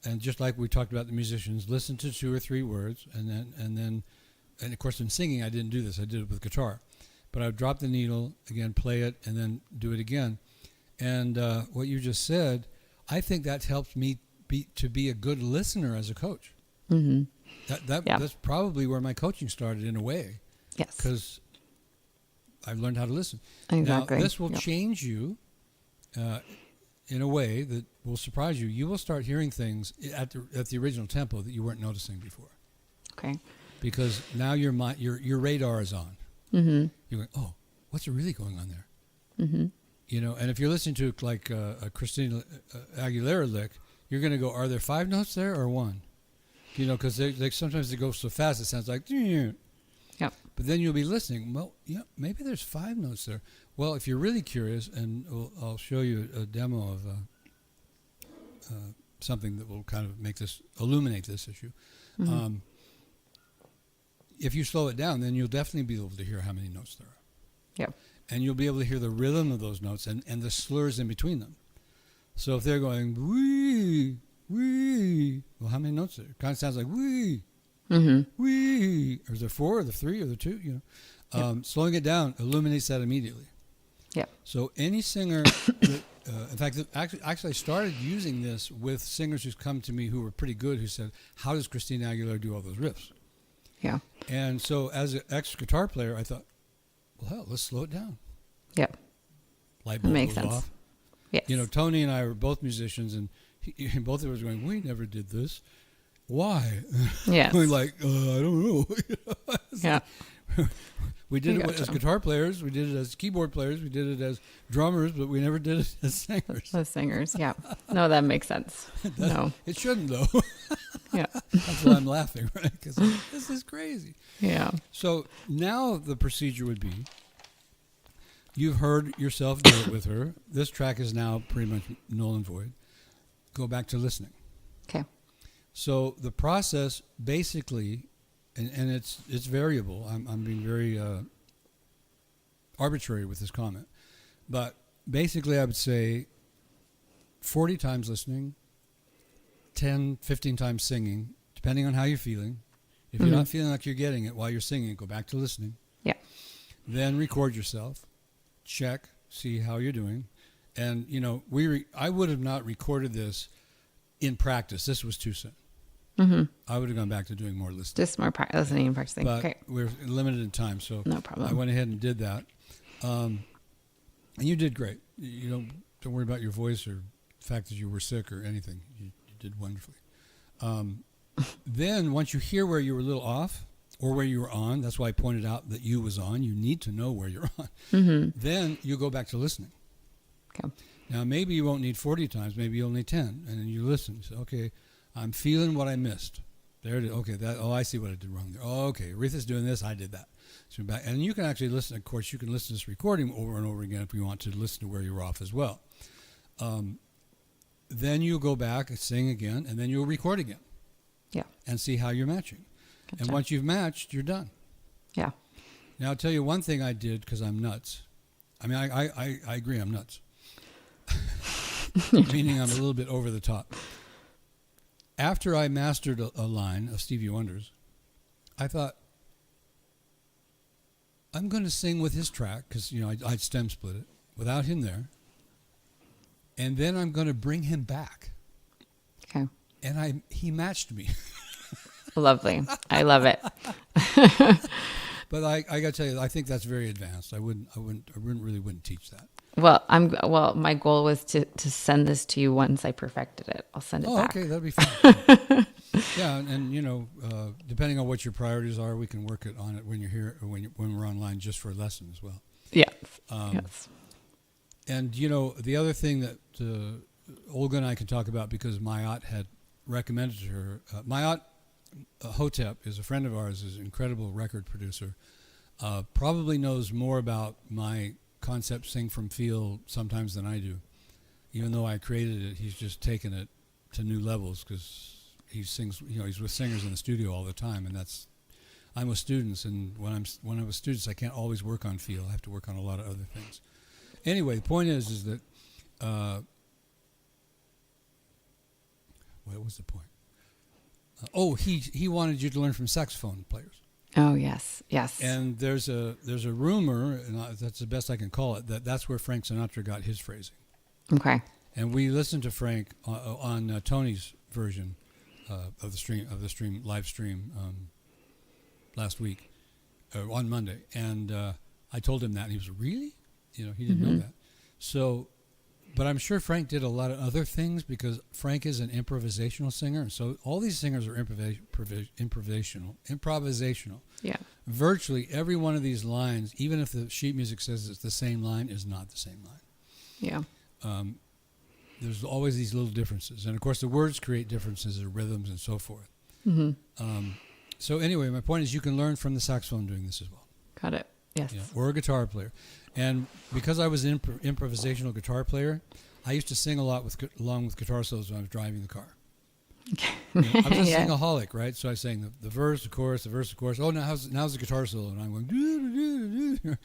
and just like we talked about the musicians, listen to 2 or 3 words, and of course in singing I didn't do this. I did it with guitar, but I would drop the needle again, play it, and then do it again. And what you just said, I think that helped me to be a good listener as a coach. Mm-hmm. Yeah. That's probably where my coaching started in a way, Yes. because I've learned how to listen. Exactly. Now, this will Yep. change you in a way that will surprise you. You will start hearing things at the original tempo that you weren't noticing before, Okay. because now your radar is on. Mm-hmm. You're going, oh, what's really going on there? Mm-hmm. And if you're listening to like a Christina Aguilera lick, you're going to go, are there 5 notes there or 1? Because they sometimes they go so fast it sounds like. Yep. But then you'll be listening. Well, yeah, maybe there's 5 notes there. Well, if you're really curious, and I'll show you a demo of something that will kind of illuminate this issue. Mm-hmm. If you slow it down, then you'll definitely be able to hear how many notes there are. Yep. And you'll be able to hear the rhythm of those notes and the slurs in between them. So if they're going, wee, wee, well, how many notes are there? It kind of sounds like wee. Mm-hmm. Wee. Or is there 4 or the 3 or the 2? Slowing it down illuminates that immediately. Yeah. So any singer, that, in fact, actually I started using this with singers who's come to me who were pretty good, who said, how does Christina Aguilera do all those riffs? Yeah. And so as an ex-guitar player, I thought, well, hell, let's slow it down. Yep. Light bulb Makes goes sense. off. Yes. Tony and I were both musicians, and both of us were going, we never did this. Why? Yes. We're like, I don't know. Yeah. We did it Gotcha. as guitar players. We did it as keyboard players. We did it as drummers, but we never did it as singers. The singers, yeah. No, that makes sense. No, It shouldn't, though. yeah, That's why I'm laughing, right? Because this is crazy. yeah, So now the procedure would be, you've heard yourself do it with her. This track is now pretty much null and void. Go back to listening. okay, So the process basically, and it's variable. I'm being very arbitrary with this comment, but basically I would say 40 times listening, 10, 15 times singing, depending on how you're feeling. If you're not feeling like you're getting it while you're singing, go back to listening. yeah, Then record yourself, check, see how you're doing. And, you know, I would have not recorded this in practice. This was too soon. I would have gone back to doing more listening. just more listening and practicing. But Okay, we're limited in time, so No problem. I went ahead and did that. And you did great. You don't worry about your voice or the fact that you were sick or anything. You did wonderfully. Then once you hear where you were a little off or where you were on, that's why I pointed out that you was on. You need to know where you're on. Then you go back to listening. okay, Now, maybe you won't need 40 times. Maybe you'll need 10. And then you listen. You say, okay, I'm feeling what I missed. There it is. Okay, I see what I did wrong there. Oh, okay, Aretha's doing this. I did that. So back, and you can actually listen. Of course, you can listen to this recording over and over again if you want to listen to where you're off as well. Then you go back and sing again, and then you'll record again yeah, and see how you're matching. Gotcha. And once you've matched, you're done. yeah, Now, I'll tell you one thing I did because I'm nuts. I mean, I agree I'm nuts. Meaning I'm a little bit over the top. After I mastered a line of Stevie Wonder's, I thought, I'm going to sing with his track because, you know, I'd stem split it without him there. And then I'm going to bring him back. okay. And he matched me. Lovely. I love it. But I got to tell you, I think that's very advanced. I really wouldn't teach that. Well, my goal was to send this to you once I perfected it. I'll send it back. Okay, that'd be fine. Yeah, and you know, depending on what your priorities are, we can work on it when you're here, or when we're online, just for a lesson as well. Yes. Yes. And you know, the other thing that Olga and I can talk about, because Mayat had recommended to her, Mayat Hotep is a friend of ours, is an incredible record producer. Probably knows more about my concept sing from feel sometimes than I do. Even though I created it, he's just taken it to new levels because he sings. You know, he's with singers in the studio all the time, and I'm with students, and when I'm with students, I can't always work on feel. I have to work on a lot of other things. Anyway, the point is that what was the point? He wanted you to learn from saxophone players. Oh, yes. Yes. And there's a rumor, and that's the best I can call it, that's where Frank Sinatra got his phrasing. Okay. And we listened to Frank on Tony's version of the live stream last week, on Monday, and I told him that, and he was really, you know, he didn't know that. So, but I'm sure Frank did a lot of other things because Frank is an improvisational singer. So all these singers are improvisational. Yeah. Virtually every one of these lines, even if the sheet music says it's the same line, is not the same line. Yeah. There's always these little differences. And of course the words create differences in rhythms and so forth. So anyway, my point is you can learn from the saxophone doing this as well. Got it. Yes. Yeah, or a guitar player. And because I was an improvisational guitar player, I used to sing a lot along with guitar solos when I was driving the car. Okay. You know, I was a Yeah. singaholic, right? So I sang the verse, the chorus, the verse, the chorus. Oh, now's the guitar solo, and I'm going. Doo-doo-doo-doo-doo.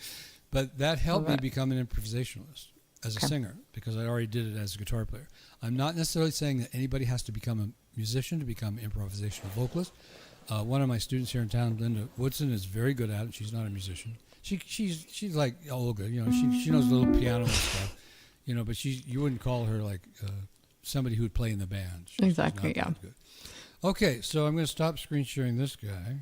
But that helped me become an improvisationalist as a singer because I already did it as a guitar player. I'm not necessarily saying that anybody has to become a musician to become an improvisational vocalist. One of my students here in town, Linda Woodson, is very good at it. She's not a musician. She's like Olga, you know. She knows a little piano and stuff, you know. But you wouldn't call her like somebody who would play in the band. She's not Exactly. Yeah. that good. Okay, so I'm going to stop screen sharing this guy,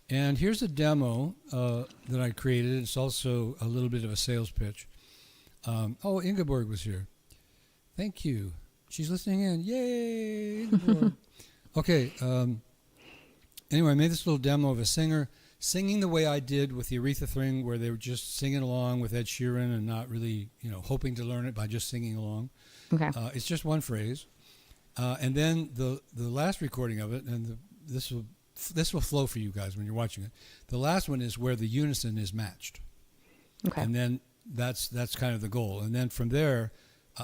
and here's a demo that I created. It's also a little bit of a sales pitch. Ingeborg was here. Thank you. She's listening in. Yay, Ingeborg. Okay. Anyway, I made this little demo of a singer singing the way I did with the Aretha thing, where they were just singing along with Ed Sheeran and not really, hoping to learn it by just singing along. Okay. It's just one phrase. And then the last recording of it, and this will flow for you guys when you're watching it. The last one is where the unison is matched. Okay. And then that's kind of the goal. And then from there,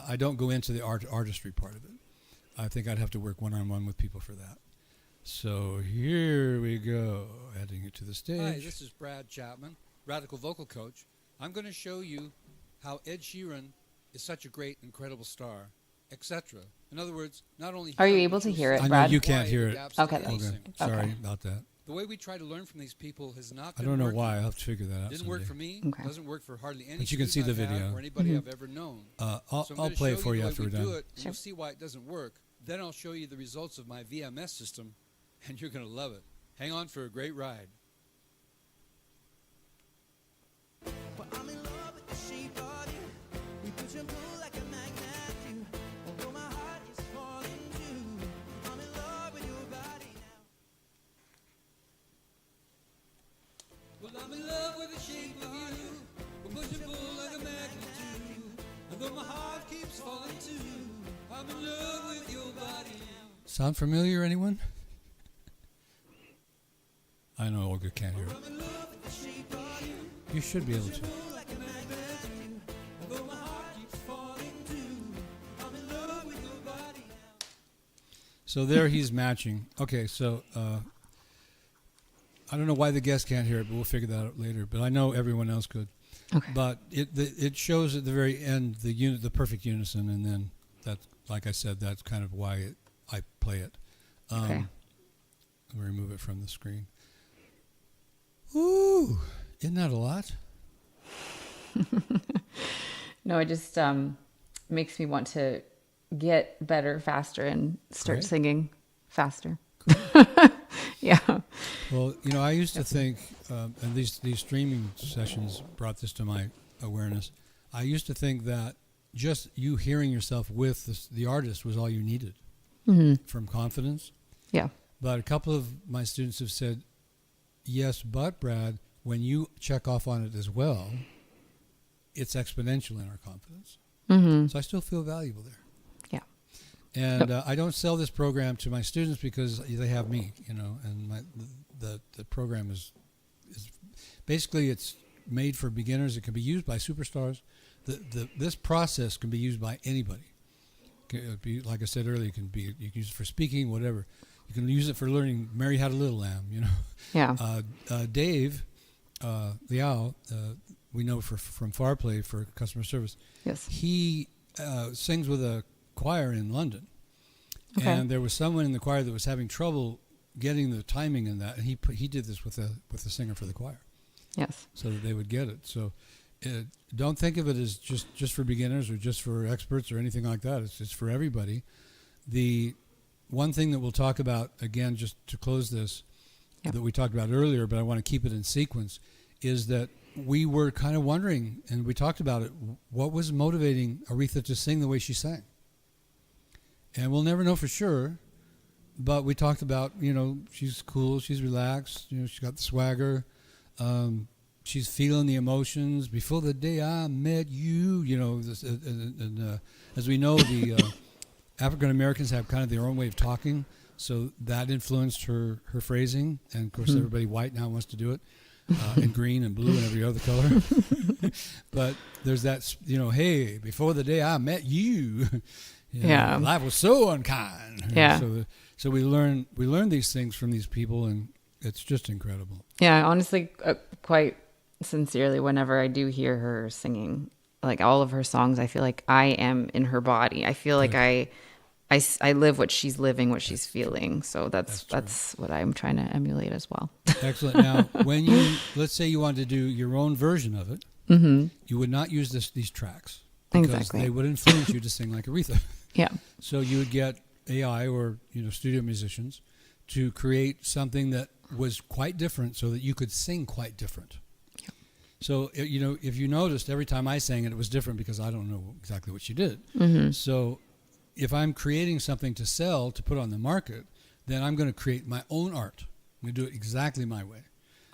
I don't go into the artistry part of it. I think I'd have to work one-on-one with people for that. So here we go, adding it to the stage. Hi, this is Brad Chapman, Radical Vocal Coach. I'm going to show you how Ed Sheeran is such a great, incredible star, etc. In other words, not only... Are you able to hear it, I Brad? know you can't hear it. Okay. Sorry about that. The way we try to learn from these people has not I been don't know working. why. I'll have to figure that out. Didn't work for me. Okay. Doesn't work for hardly any But you can see student the I've had video. or anybody I've ever known. I'll So I'm gonna play it show for you the way after we we're do done. it, and Sure. you'll see why it doesn't work. Then I'll show you the results of my VMS system, and you're going to love it. Hang on for a great ride. But I'm in love with the shape of you. We push and pull like a magnet do. Although my heart is falling too. I'm in love with your body now. Well, I'm in love with the shape of you. We push and pull like a magnet do. And though my heart keeps falling too, I'm in love with your body now. Sound familiar, anyone? I know Olga can't hear it. I'm in love with the shape of you. You should be able to. Pull like a magnet do. Although my heart keeps falling too. I'm in love with your body now. So there he's matching. Okay, so I don't know why the guest can't hear it, but we'll figure that out later. But I know everyone else could. Okay. But it shows at the very end the perfect unison, and then that's, like I said, that's kind of why I play it. Okay. Let me remove it from the screen. Ooh, isn't that a lot? No, it just makes me want to get better faster and start Great. singing faster. Yeah. Well, I used to think, and these streaming sessions brought this to my awareness. I used to think that just you hearing yourself with the artist was all you needed from confidence. Yeah. But a couple of my students have said, yes, but Brad, when you check off on it as well, it's exponential in our confidence. Mm-hmm. So I still feel valuable there. Yeah. And I don't sell this program to my students because they have me, and the program is basically it's made for beginners. It can be used by superstars. This process can be used by anybody. Like I said earlier, you can use it for speaking, whatever. You can use it for learning Mary Had a Little Lamb, Yeah. Dave Liao, we know from Farplay for customer service. Yes. He sings with a choir in London, Okay. and there was someone in the choir that was having trouble getting the timing in that, and he did this with a singer for the choir, Yes. so that they would get it. So don't think of it as just for beginners or just for experts or anything like that. It's for everybody. The one thing that we'll talk about, again, just to close this, Yep. that we talked about earlier, but I want to keep it in sequence, is that we were kind of wondering, and we talked about it, what was motivating Aretha to sing the way she sang. And we'll never know for sure, but we talked about, she's cool, she's relaxed, she's got the swagger, she's feeling the emotions. Before the day I met you, as we know, the African Americans have kind of their own way of talking, so that influenced her phrasing. And of course, everybody white now wants to do it, and green and blue and every other color. But there's that, hey, before the day I met you, Yeah. life was so unkind. Yeah. So we learn these things from these people, and it's just incredible. Yeah, honestly, quite sincerely, whenever I do hear her singing, like all of her songs, I feel like I am in her body. I feel like I live what she's living, what she's feeling. So that's what I'm trying to emulate as well. Excellent. Now, when let's say you wanted to do your own version of it, you would not use these tracks because Exactly. they would influence you to sing like Aretha. Yeah. So you would get AI or studio musicians to create something that was quite different, so that you could sing quite different. Yeah. So if you noticed, every time I sang it, it was different because I don't know exactly what she did. So if I'm creating something to sell, to put on the market, then I'm going to create my own art. I'm going to do it exactly my way.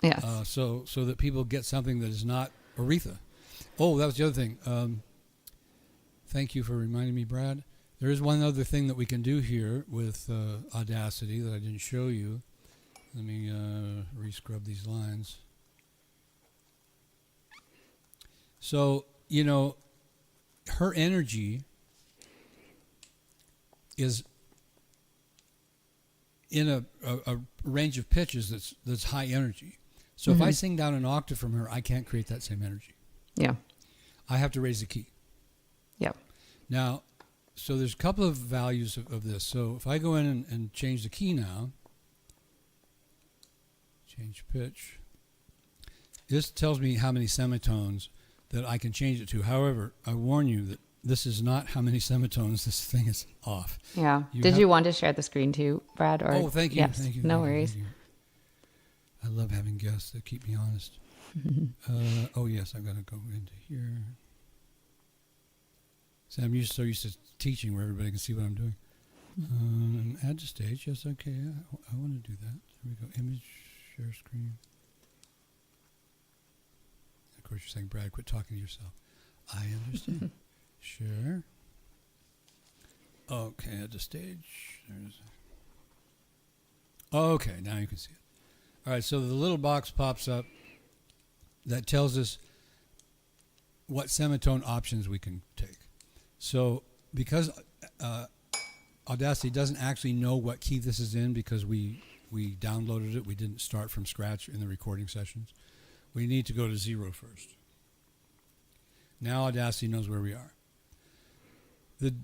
Yes. So that people get something that is not Aretha. Oh, that was the other thing. Thank you for reminding me, Brad. There is one other thing that we can do here with Audacity that I didn't show you. Let me re-scrub these lines. So, you know, her energy is in a range of pitches that's high energy. So if I sing down an octave from her, I can't create that same energy. Yeah. I have to raise the key. Yeah. Now, so there's a couple of values of this. So if I go in and change the key now, change pitch, this tells me how many semitones that I can change it to. However, I warn you that this is not how many semitones. This thing is off. Yeah. Did you want to share the screen too, Brad? Or Oh, thank you. Yes. Thank you. No thank you, worries. thank you. I love having guests that keep me honest. Oh, yes, I've got to go into here. See, I'm so used to teaching where everybody can see what I'm doing. Add to stage. Yes, okay. I want to do that. There we go. Image, share screen. Of course, you're saying, Brad, quit talking to yourself. I understand. Share. Okay, add to stage. Okay, now you can see it. All right, so the little box pops up that tells us what semitone options we can take. So because Audacity doesn't actually know what key this is in because we downloaded it, we didn't start from scratch in the recording sessions, we need to go to 0 first. Now Audacity knows where we are.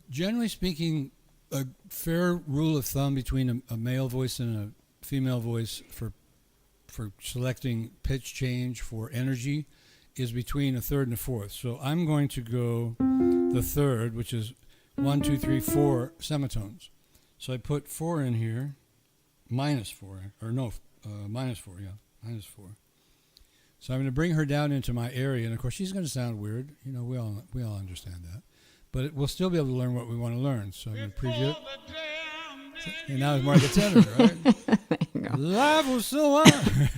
Generally speaking, a fair rule of thumb between a male voice and a female voice for selecting pitch change for energy is between a third and a fourth. So I'm going to go the third, which is 1, 2, 3, 4 semitones. So I put 4 in here, minus 4, or no, minus 4, yeah, minus 4. So I'm going to bring her down into my area, and of course she's going to sound weird. You know, we all understand that, but we'll still be able to learn what we want to learn. So I'm going to preview it. And now it's more like a tenor, right? Life was so hard.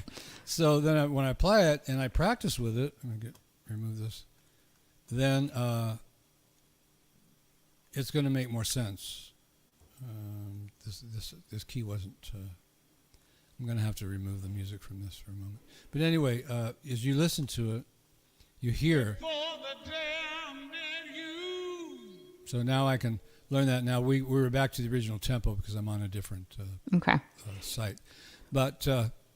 So then when I play it and I practice with it, I'm going to remove this, then it's going to make more sense. This key wasn't... I'm going to have to remove the music from this for a moment. But anyway, as you listen to it, you hear... So now I can learn that. Now we're back to the original tempo because I'm on a different site. But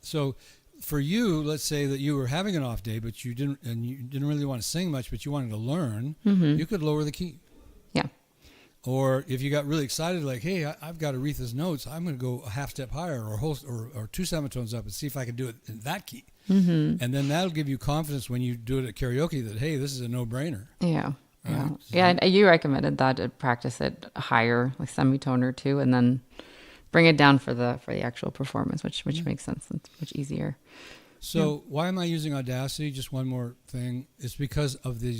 so for you, let's say that you were having an off day, but you didn't really want to sing much, but you wanted to learn. You could lower the key. Yeah. Or if you got really excited, like, hey, I've got Aretha's notes, I'm going to go a half step higher or 2 semitones up and see if I can do it in that key. And then that'll give you confidence when you do it at karaoke that, hey, this is a no-brainer. Yeah. Right? Yeah. Yeah. And you recommended that to practice it higher, like semitone or 2, and then bring it down for the actual performance, which makes sense. It's much easier. So why am I using Audacity? Just one more thing. It's because of the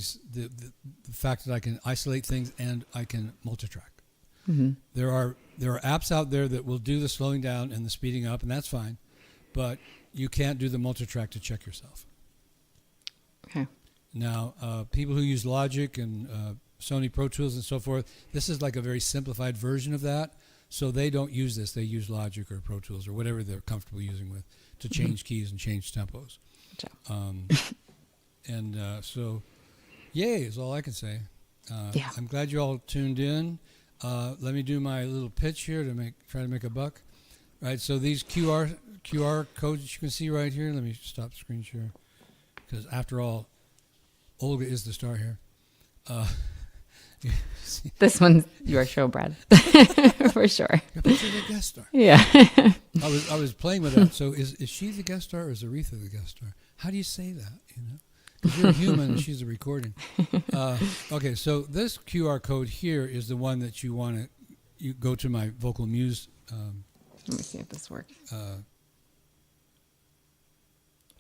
fact that I can isolate things and I can multitrack. There are apps out there that will do the slowing down and the speeding up, and that's fine. But you can't do the multitrack to check yourself. Okay. Now, people who use Logic and Sony Pro Tools and so forth, this is like a very simplified version of that. So they don't use this. They use Logic or Pro Tools or whatever they're comfortable using with to change keys and change tempos. So, yay is all I can say. I'm glad you all tuned in. Let me do my little pitch here to try to make a buck. Right. So these QR codes that you can see right here. Let me stop screen share because after all, Olga is the star here. This one's your show, Brad, for sure. You're the guest star. Yeah. I was playing with that. So is she the guest star or is Aretha the guest star? How do you say that? You know, because you're a human and she's a recording. Okay, so this QR code here is the one that you want to. You go to my Vocal Muse. Let me see if this works.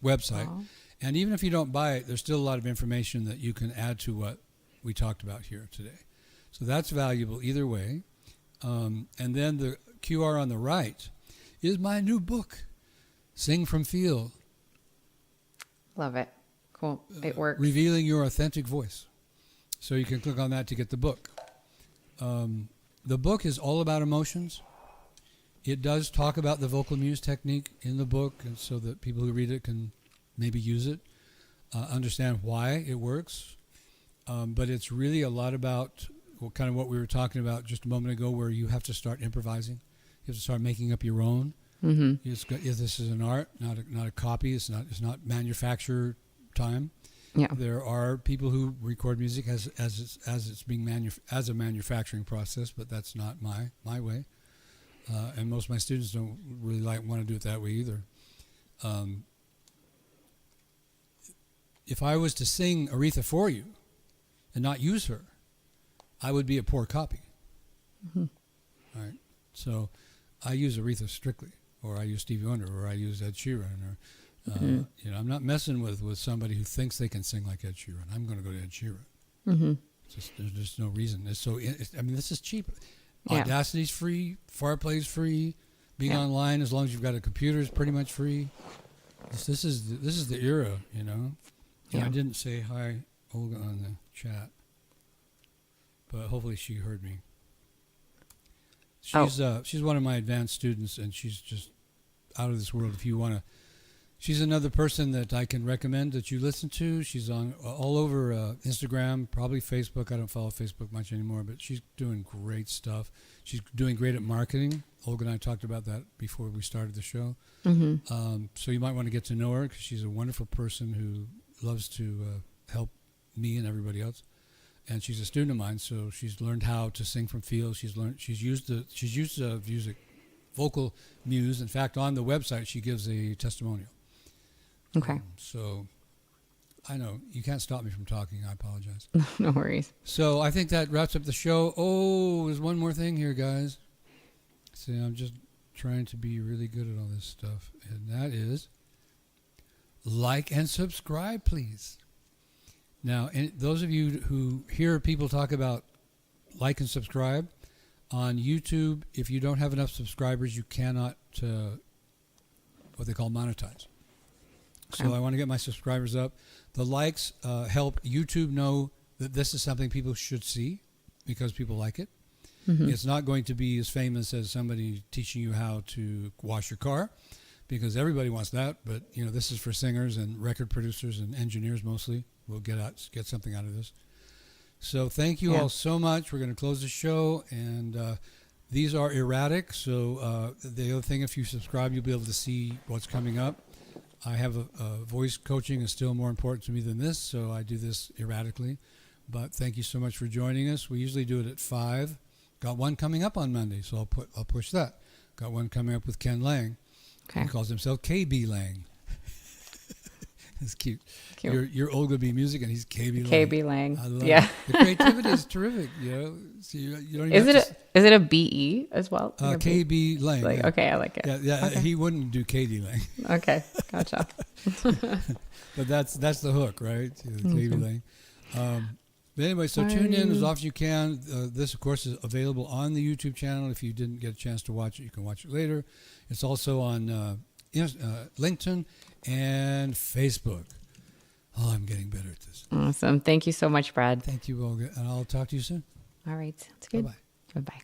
Website, Oh. and even if you don't buy it, there's still a lot of information that you can add to what we talked about here today. So that's valuable either way. And then the QR on the right is my new book, Sing from Feel, Love it. Cool. It works. Revealing Your Authentic Voice. So you can click on that to get the book. The book is all about emotions. It does talk about the vocal muse technique in the book, and so that people who read it can maybe use it, understand why it works. But it's really a lot about kind of what we were talking about just a moment ago, where you have to start improvising. You have to start making up your own. Mm-hmm. This is an art, not a copy. It's not manufactured time. Yeah. There are people who record music as it's being as a manufacturing process, but that's not my way. And most of my students don't really want to do it that way either. If I was to sing Aretha for you and not use her, I would be a poor copy. Mm-hmm. All right. So I use Aretha strictly, or I use Stevie Wonder, or I use Ed Sheeran, or I'm not messing with somebody who thinks they can sing like Ed Sheeran. I'm going to go to Ed Sheeran. Mm-hmm. There's just no reason. This is cheap. Yeah. Audacity's free. FarPlay's free. Being online, as long as you've got a computer, is pretty much free. This is the era, you know. And I didn't say hi, Olga, on the chat, but hopefully she heard me. She's one of my advanced students, and she's just out of this world. If you want to, she's another person that I can recommend that you listen to. She's on all over Instagram, probably Facebook. I don't follow Facebook much anymore, but she's doing great stuff. She's doing great at marketing. Olga and I talked about that before we started the show. Mm-hmm. So you might want to get to know her, because she's a wonderful person who loves to help me and everybody else. And she's a student of mine, so she's learned how to sing from feel. She's used music, vocal muse. In fact, on the website, she gives a testimonial. Okay. So I know you can't stop me from talking. I apologize. No worries. So I think that wraps up the show. Oh, there's one more thing here, guys. See, I'm just trying to be really good at all this stuff, and that is like and subscribe, please. Now, those of you who hear people talk about like and subscribe on YouTube, if you don't have enough subscribers, you cannot what they call monetize. So I want to get my subscribers up. The likes help YouTube know that this is something people should see, because people like it. Mm-hmm. It's not going to be as famous as somebody teaching you how to wash your car, because everybody wants that. But this is for singers and record producers and engineers mostly. We'll get something out of this. So thank you all so much. We're going to close the show, and these are erratic. So the other thing, if you subscribe, you'll be able to see what's coming up. I have a voice coaching is still more important to me than this, so I do this erratically. But thank you so much for joining us. We usually do it at 5. Got one coming up on Monday, so I'll push that. Got one coming up with Ken Lang. Okay. He calls himself KB Lang. It's cute. You're Olga B Music, and he's KB Lang. KB Lang. I love it. The creativity is terrific. So you don't even is it a BE as well? KB Lang. Okay, I like it. Yeah. Okay. He wouldn't do KD Lang. Okay, gotcha. But that's the hook, right? KB Lang. But anyway, so tune in as often as you can. This, of course, is available on the YouTube channel. If you didn't get a chance to watch it, you can watch it later. It's also on LinkedIn and Facebook. Oh, I'm getting better at this. Awesome. Thank you so much, Brad. Thank you, Olga. And I'll talk to you soon. All right. Sounds good. Bye-bye. Bye-bye.